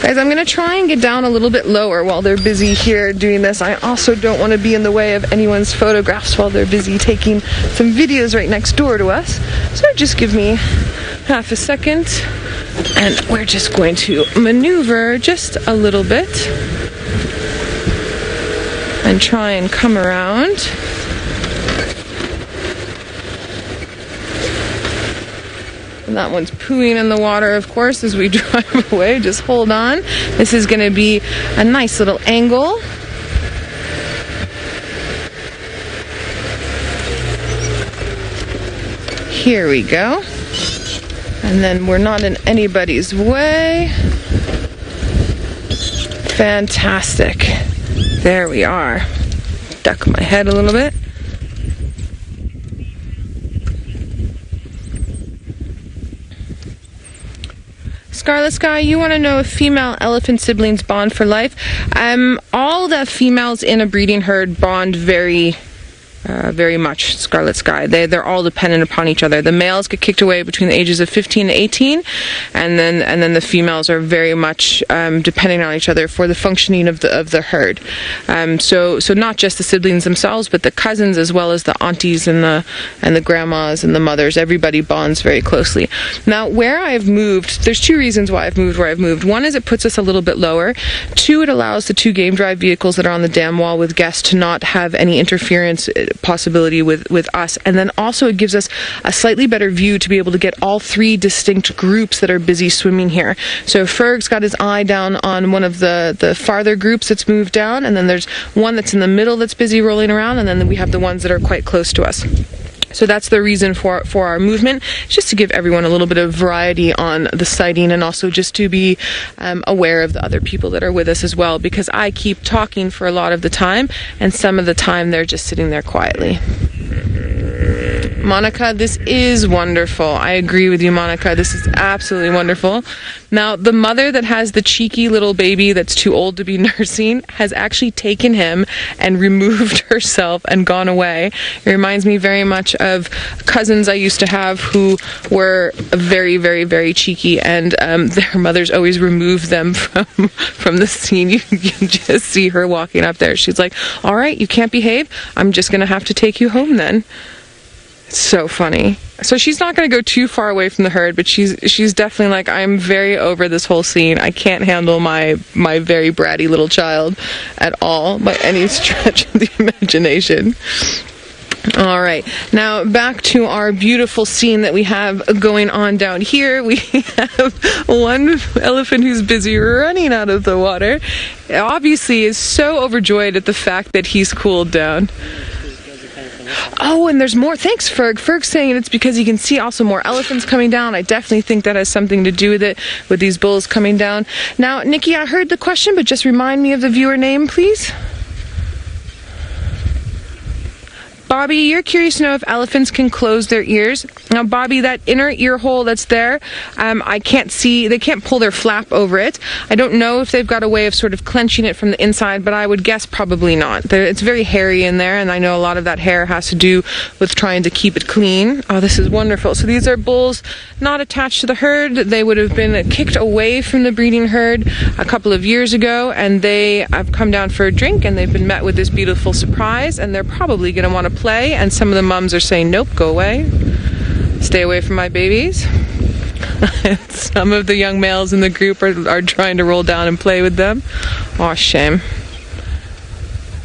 Guys, I'm going to try and get down a little bit lower while they're busy here doing this. I also don't want to be in the way of anyone's photographs while they're busy taking some videos right next door to us. So just give me half a second, and we're just going to maneuver just a little bit and try and come around. And that one's pooing in the water, of course, as we drive away. Just hold on. This is going to be a nice little angle. Here we go. And then we're not in anybody's way. Fantastic. There we are. Duck my head a little bit. Scarlet Sky, you want to know if female elephant siblings bond for life? All the females in a breeding herd bond very much, Scarlet Sky. They're all dependent upon each other. The males get kicked away between the ages of 15 and 18, and then the females are very much depending on each other for the functioning of the herd. So not just the siblings themselves, but the cousins as well as the aunties and the grandmas and the mothers. Everybody bonds very closely. Now, where I've moved, there's 2 reasons why I've moved where I've moved. One is it puts us a little bit lower. 2, it allows the 2 game drive vehicles that are on the dam wall with guests to not have any interference possibility with us, and then also it gives us a slightly better view to be able to get all 3 distinct groups that are busy swimming here. So Ferg's got his eye down on one of the farther groups that's moved down, and then there's one that's in the middle that's busy rolling around, and then we have the ones that are quite close to us. So that's the reason for our movement, just to give everyone a little bit of variety on the sighting, and also just to be aware of the other people that are with us as well, because I keep talking for a lot of the time, and some of the time they're just sitting there quietly. Monica, this is wonderful. I agree with you, Monica. This is absolutely wonderful. Now, the mother that has the cheeky little baby that's too old to be nursing has actually taken him and removed herself and gone away. It reminds me very much of cousins I used to have who were very, very, very cheeky, and their mothers always removed them from the scene. You can just see her walking up there. She's like, all right, you can't behave. I'm just going to have to take you home then. So funny. So she's not going to go too far away from the herd, but she's definitely like, I'm very over this whole scene. I can't handle my very bratty little child at all by any stretch of the imagination. All right, now back to our beautiful scene that we have going on down here. We have one elephant who's busy running out of the water. Obviously is so overjoyed at the fact that he's cooled down. Oh, and there's more. Thanks, Ferg. Ferg's saying it's because you can see also more elephants coming down. I definitely think that has something to do with it, with these bulls coming down. Now, Nikki, I heard the question, but just remind me of the viewer name, please. Bobby, you're curious to know if elephants can close their ears. Now, Bobby, that inner ear hole that's there, I can't see, they can't pull their flap over it. I don't know if they've got a way of sort of clenching it from the inside, but I would guess probably not. It's very hairy in there, and I know a lot of that hair has to do with trying to keep it clean. Oh, this is wonderful. So these are bulls not attached to the herd. They would have been kicked away from the breeding herd a couple of years ago, and they have come down for a drink, and they've been met with this beautiful surprise, and they're probably going to want to play, and some of the mums are saying, nope, go away. Stay away from my babies. Some of the young males in the group are trying to roll down and play with them. Aw, shame.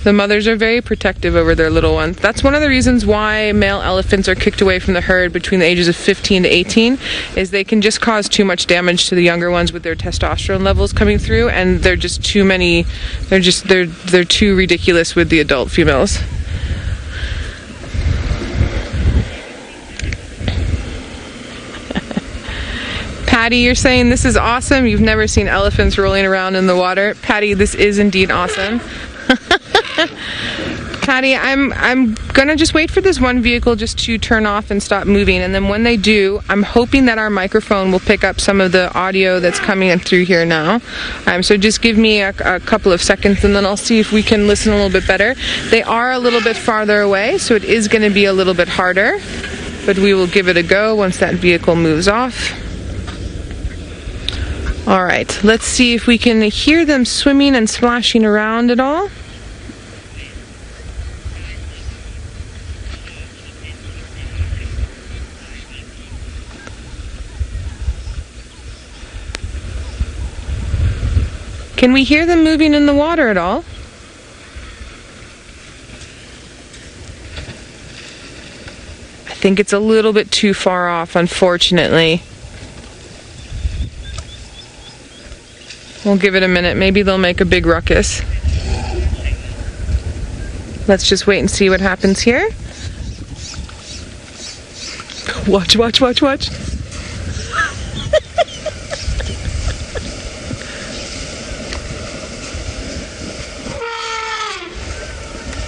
The mothers are very protective over their little ones. That's one of the reasons why male elephants are kicked away from the herd between the ages of 15 to 18, is they can just cause too much damage to the younger ones with their testosterone levels coming through, and they're just too many, they're too ridiculous with the adult females. Patty, you're saying this is awesome. You've never seen elephants rolling around in the water. Patty, this is indeed awesome. Patty, I'm gonna just wait for this one vehicle just to turn off and stop moving, and then when they do, I'm hoping that our microphone will pick up some of the audio that's coming in through here now. So just give me a couple of seconds, and then I'll see if we can listen a little bit better. They are a little bit farther away, so it is going to be a little bit harder, but we will give it a go once that vehicle moves off. Alright, let's see if we can hear them swimming and splashing around at all. Can we hear them moving in the water at all? I think it's a little bit too far off, unfortunately. We'll give it a minute. Maybe they'll make a big ruckus. Let's just wait and see what happens here. Watch, watch, watch, watch.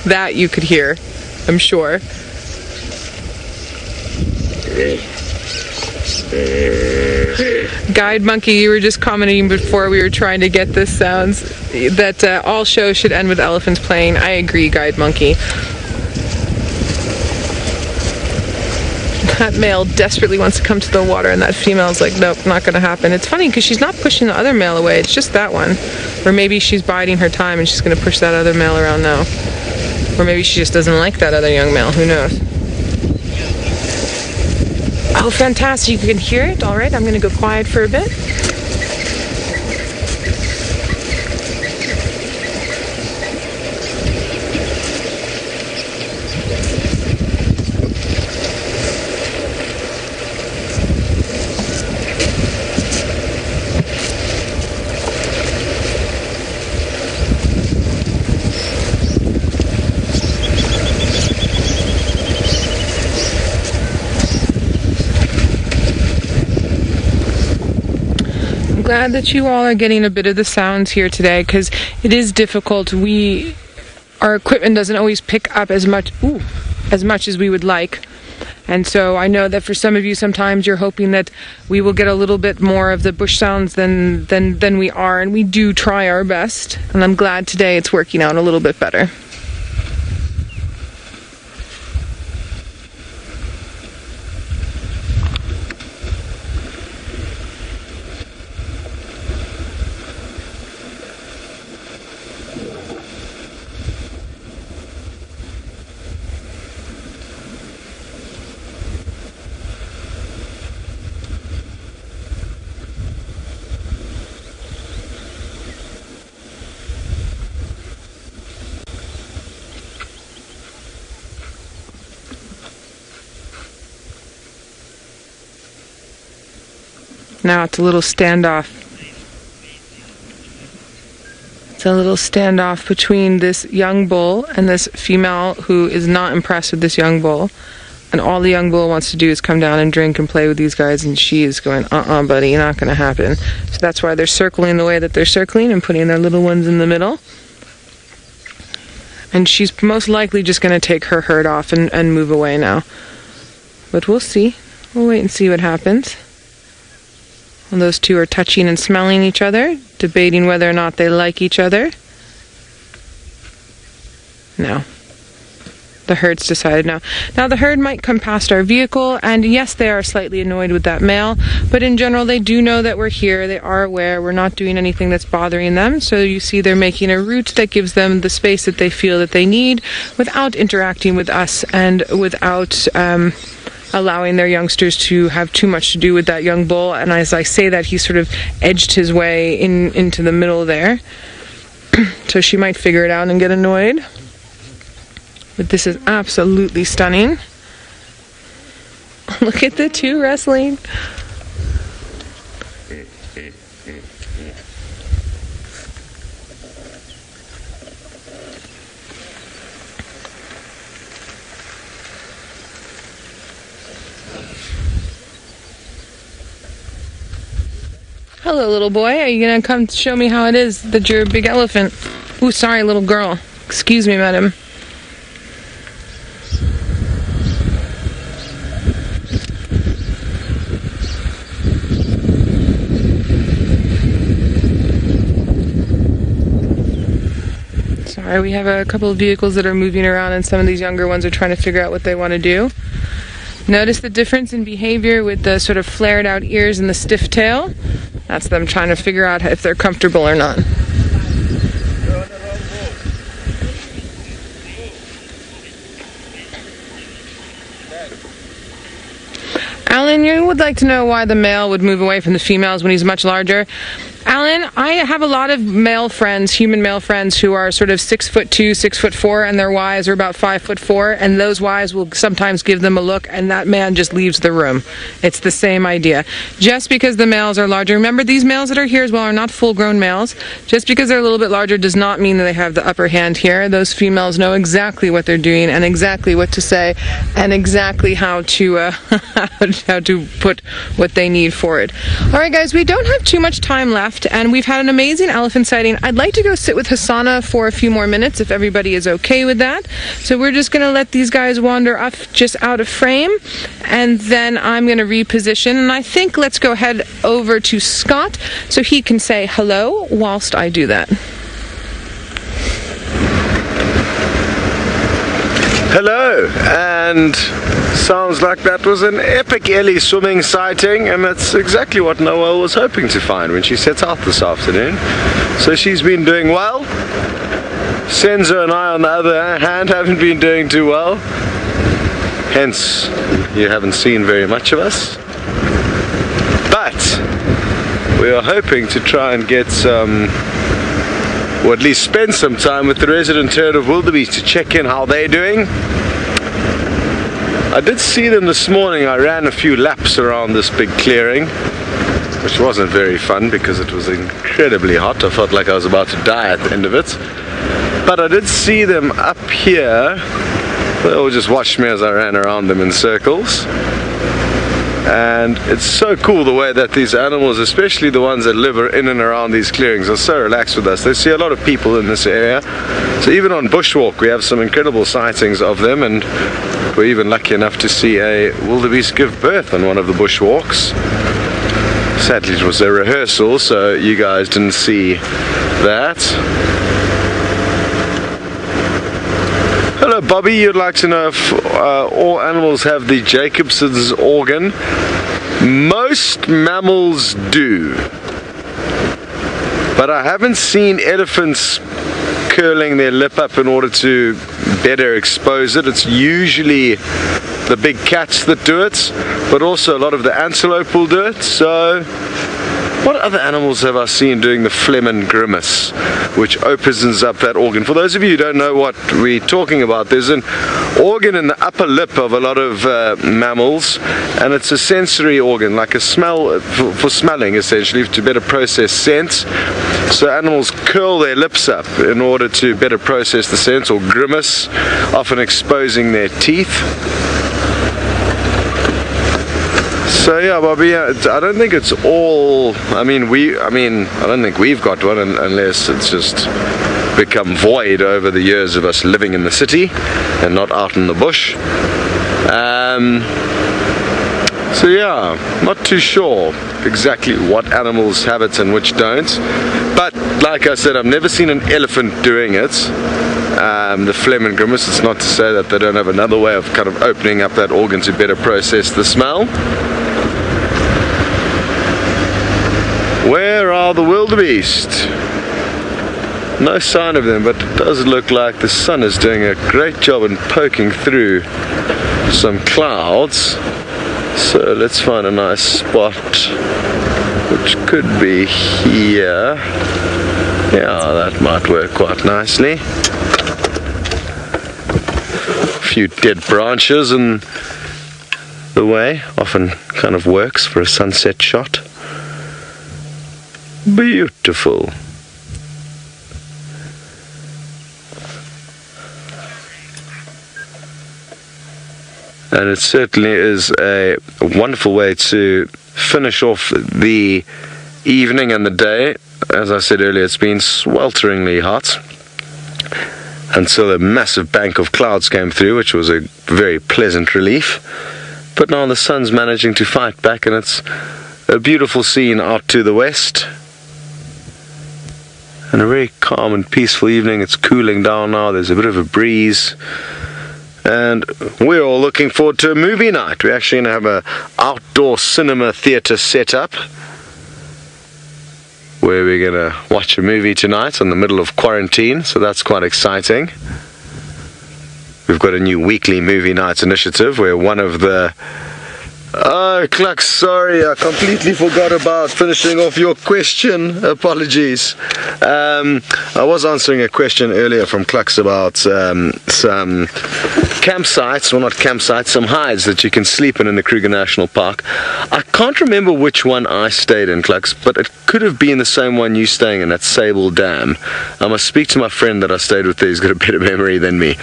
That you could hear, I'm sure. Guide Monkey, you were just commenting before we were trying to get this sounds that all shows should end with elephants playing. I agree, Guide Monkey. That male desperately wants to come to the water, and that female's like, nope, not gonna happen. It's funny because she's not pushing the other male away, it's just that one. Or maybe she's biding her time and she's gonna push that other male around now. Or maybe she just doesn't like that other young male, who knows? Oh, fantastic, you can hear it? Alright, I'm gonna go quiet for a bit. Glad that you all are getting a bit of the sounds here today, because it is difficult. Our equipment doesn't always pick up as much as we would like, and so I know that for some of you sometimes you're hoping that we will get a little bit more of the bush sounds than we are, and we do try our best, and I'm glad today it's working out a little bit better. Now it's a little standoff. It's a little standoff between this young bull and this female who is not impressed with this young bull. And all the young bull wants to do is come down and drink and play with these guys, and she is going, buddy, not going to happen. So that's why they're circling the way that they're circling and putting their little ones in the middle. And she's most likely just going to take her herd off and move away now. But we'll see. We'll wait and see what happens. And those two are touching and smelling each other, debating whether or not they like each other. No. The herd's decided now. Now the herd might come past our vehicle, and yes, they are slightly annoyed with that male, but in general they do know that we're here. They are aware we're not doing anything that's bothering them. So you see they're making a route that gives them the space that they feel that they need without interacting with us and without allowing their youngsters to have too much to do with that young bull. And as I say that, he sort of edged his way into the middle there. So she might figure it out and get annoyed. But this is absolutely stunning. Look at the two wrestling. Hello, little boy. Are you gonna come show me how it is that you're a big elephant? Ooh, sorry, little girl. Excuse me, madam. Sorry, we have a couple of vehicles that are moving around, and some of these younger ones are trying to figure out what they want to do. Notice the difference in behavior with the sort of flared out ears and the stiff tail. That's them trying to figure out if they're comfortable or not. Alan, you would like to know why the male would move away from the females when he's much larger. Alan, I have a lot of male friends, human male friends, who are sort of 6'2", 6'4", and their wives are about 5'4", and those wives will sometimes give them a look, and that man just leaves the room. It's the same idea. Just because the males are larger, remember these males that are here as well are not full-grown males. Just because they're a little bit larger does not mean that they have the upper hand here. Those females know exactly what they're doing and exactly what to say and exactly how to how to put what they need for it. All right, guys, we don't have too much time left, and we've had an amazing elephant sighting. I'd like to go sit with Hosana for a few more minutes if everybody is okay with that. So we're just going to let these guys wander up just out of frame, and then I'm going to reposition. And I think let's go ahead over to Scott so he can say hello whilst I do that. Hello, and sounds like that was an epic Ellie swimming sighting, and that's exactly what Noelle was hoping to find when she set out this afternoon. So she's been doing well. Senzo and I, on the other hand, haven't been doing too well. Hence, you haven't seen very much of us. But we are hoping to try and get some, or at least spend some time with the resident herd of wildebeest to check in how they're doing. I did see them this morning. I ran a few laps around this big clearing, which wasn't very fun because it was incredibly hot. I felt like I was about to die at the end of it. But I did see them up here. They all just watched me as I ran around them in circles. And it's so cool the way that these animals, especially the ones that live in and around these clearings, are so relaxed with us. They see a lot of people in this area. So even on bushwalk we have some incredible sightings of them, and we're even lucky enough to see a wildebeest give birth on one of the bushwalks. Sadly it was a rehearsal, so you guys didn't see that. Hello Bobby, you'd like to know if all animals have the Jacobson's organ. Most mammals do, but I haven't seen elephants curling their lip up in order to better expose it. It's usually the big cats that do it, but also a lot of the antelope will do it. So what other animals have I seen doing the Flehmen grimace, which opens up that organ? For those of you who don't know what we're talking about, there's an organ in the upper lip of a lot of mammals, and it's a sensory organ, like a smell, for smelling essentially, to better process scent. So animals curl their lips up in order to better process the scent, or grimace, often exposing their teeth. So yeah, Bobby, I don't think it's all. I mean, I don't think we've got one unless it's just become void over the years of us living in the city and not out in the bush. So yeah, not too sure exactly what animals have it and which don't, but like I said, I've never seen an elephant doing it. The phlegm and grimace, it's not to say that they don't have another way of kind of opening up that organ to better process the smell. Where are the wildebeest? No sign of them, but it does look like the sun is doing a great job in poking through some clouds. So let's find a nice spot, which could be here. Yeah, that might work quite nicely. A few dead branches in the way often kind of works for a sunset shot. Beautiful. And it certainly is a wonderful way to finish off the evening and the day. As I said earlier, it's been swelteringly hot until a massive bank of clouds came through, which was a very pleasant relief. But now the sun's managing to fight back, and it's a beautiful scene out to the west. And a very calm and peaceful evening. It's cooling down now, there's a bit of a breeze. And we're all looking forward to a movie night. We're actually going to have an outdoor cinema theatre set up, where we're going to watch a movie tonight in the middle of quarantine, so that's quite exciting. We've got a new weekly movie night initiative where one of the... Oh, Clux, sorry, I completely forgot about finishing off your question. Apologies. I was answering a question earlier from Clux about some campsites, well not campsites, some hides that you can sleep in the Kruger National Park. I can't remember which one I stayed in, Clux, but it could have been the same one you staying in at Sable Dam. I must speak to my friend that I stayed with there, he's got a better memory than me.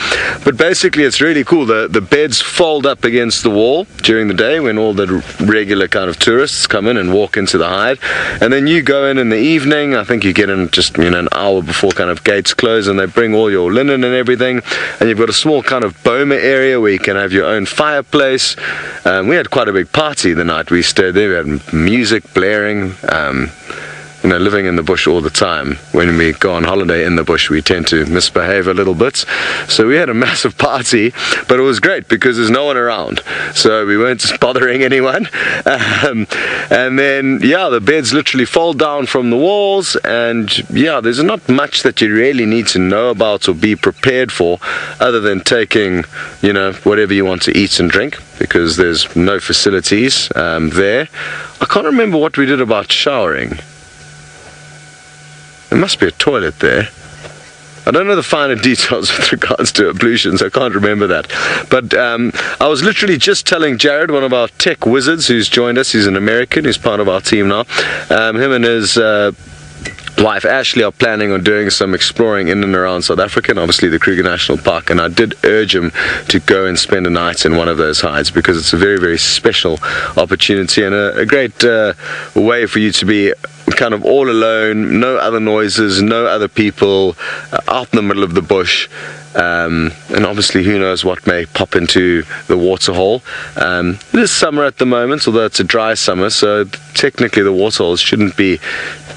But basically it's really cool. The beds fold up against the wall during the day when all the regular kind of tourists come in and walk into the hide, and then you go in the evening. I think you get in just an hour before kind of gates close, and they bring all your linen and everything, and you've got a small kind of boma area where you can have your own fireplace. We had quite a big party the night we stayed there. We had music blaring. Living in the bush all the time, when we go on holiday in the bush we tend to misbehave a little bit, so we had a massive party, but it was great because there's no one around, so we weren't bothering anyone. And then the beds literally fold down from the walls, and there's not much that you really need to know about or be prepared for, other than taking whatever you want to eat and drink, because there's no facilities there. I can't remember what we did about showering. There must be a toilet there. I don't know the finer details with regards to ablutions, I can't remember that. But I was literally just telling Jared, one of our tech wizards who's joined us, he's an American, he's part of our team now, him and his wife Ashley are planning on doing some exploring in and around South Africa, and obviously the Kruger National Park, and I did urge him to go and spend a night in one of those hides, because it's a very, very special opportunity and a great way for you to be kind of all alone, no other noises, no other people, out in the middle of the bush. And obviously who knows what may pop into the waterhole. It is summer at the moment, although it's a dry summer, so technically the waterholes shouldn't be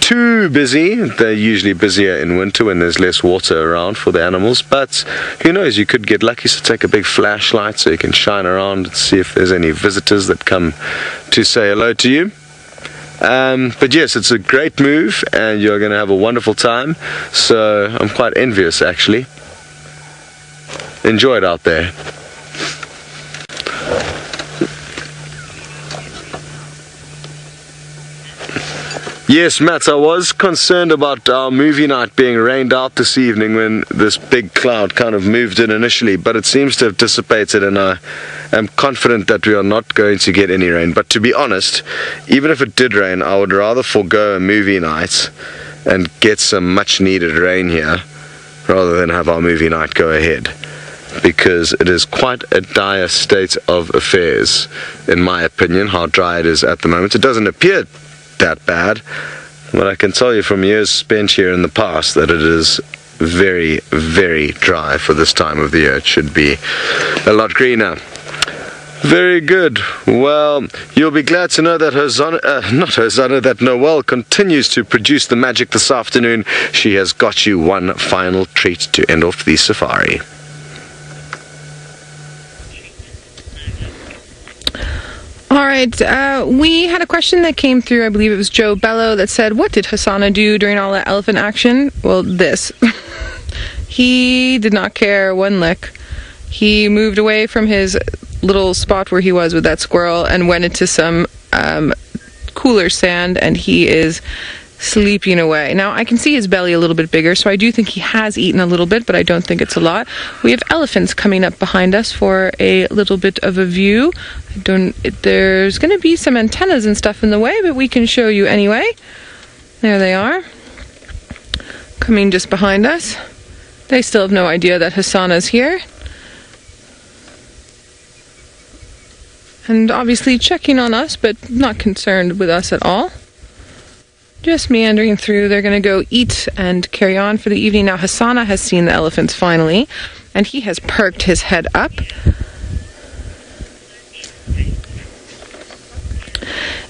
too busy. They're usually busier in winter when there's less water around for the animals, but who knows, you could get lucky. So take a big flashlight so you can shine around and see if there's any visitors that come to say hello to you. But yes, it's a great move and you're going to have a wonderful time, so I'm quite envious actually. Enjoy it out there. Yes, Matt, I was concerned about our movie night being rained out this evening when this big cloud kind of moved in initially, but it seems to have dissipated, and I am confident that we are not going to get any rain. But to be honest, even if it did rain, I would rather forego a movie night and get some much needed rain here rather than have our movie night go ahead, because it is quite a dire state of affairs, in my opinion, how dry it is at the moment. It doesn't appear that bad, but I can tell you from years spent here in the past that it is very, very dry for this time of the year. It should be a lot greener. Very good. Well, you'll be glad to know that that Noelle continues to produce the magic this afternoon. She has got you one final treat to end off the safari. All right, we had a question that came through, I believe it was Joe Bello, that said, what did Hosana do during all that elephant action? Well, this. He did not care one lick. He moved away from his little spot where he was with that squirrel and went into some cooler sand, and he is sleeping away. Now, I can see his belly a little bit bigger, so I do think he has eaten a little bit, but I don't think it's a lot. We have elephants coming up behind us for a little bit of a view. There's going to be some antennas and stuff in the way, but we can show you anyway. There they are, coming just behind us. They still have no idea that Hosana's here. And obviously checking on us, but not concerned with us at all. Just meandering through. They're going to go eat and carry on for the evening. Now Hosana has seen the elephants finally, and he has perked his head up.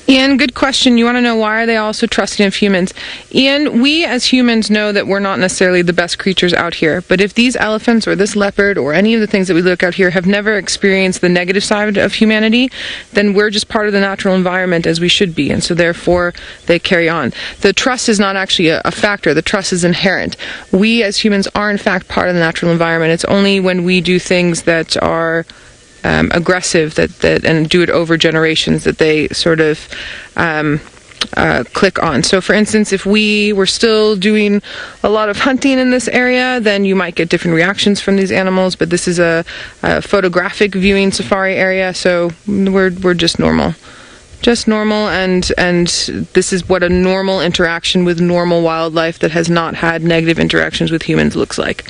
Ian, good question. You want to know why are they all so trusting of humans? Ian, we as humans know that we're not necessarily the best creatures out here, but if these elephants or this leopard or any of the things that we look out here have never experienced the negative side of humanity, then we're just part of the natural environment as we should be, and so therefore they carry on. The trust is not actually a factor. The trust is inherent. We as humans are in fact part of the natural environment. It's only when we do things that are aggressive and do it over generations that they sort of click on. So for instance, if we were still doing a lot of hunting in this area, then you might get different reactions from these animals, but this is a photographic viewing safari area, so we're just normal. Just normal, and this is what a normal interaction with normal wildlife that has not had negative interactions with humans looks like.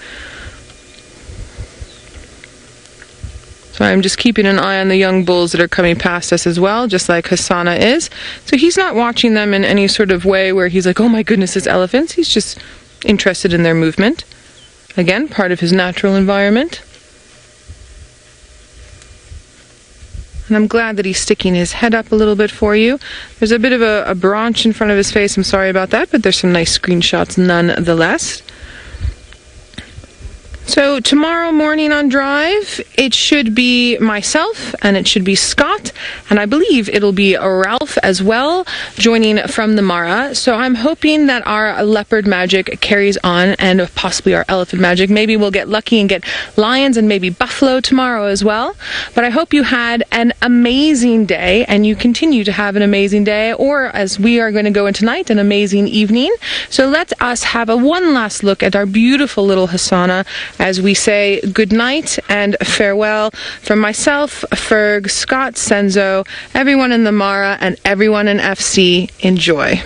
So I'm just keeping an eye on the young bulls that are coming past us as well, just like Hosana is. So he's not watching them in any sort of way where he's like, oh my goodness, it's elephants. He's just interested in their movement. Again, part of his natural environment. And I'm glad that he's sticking his head up a little bit for you. There's a bit of a branch in front of his face. I'm sorry about that, but there's some nice screenshots nonetheless. So tomorrow morning on Drive, it should be myself and it should be Scott, and I believe it'll be Ralph as well, joining from the Mara. So I'm hoping that our leopard magic carries on, and possibly our elephant magic. Maybe we'll get lucky and get lions and maybe buffalo tomorrow as well. But I hope you had an amazing day, and you continue to have an amazing day, or as we are going to go into tonight, an amazing evening. So let us have one last look at our beautiful little Hosana as we say good night and farewell from myself, Ferg, Scott, Senzo, everyone in the Mara, and everyone in FC. Enjoy.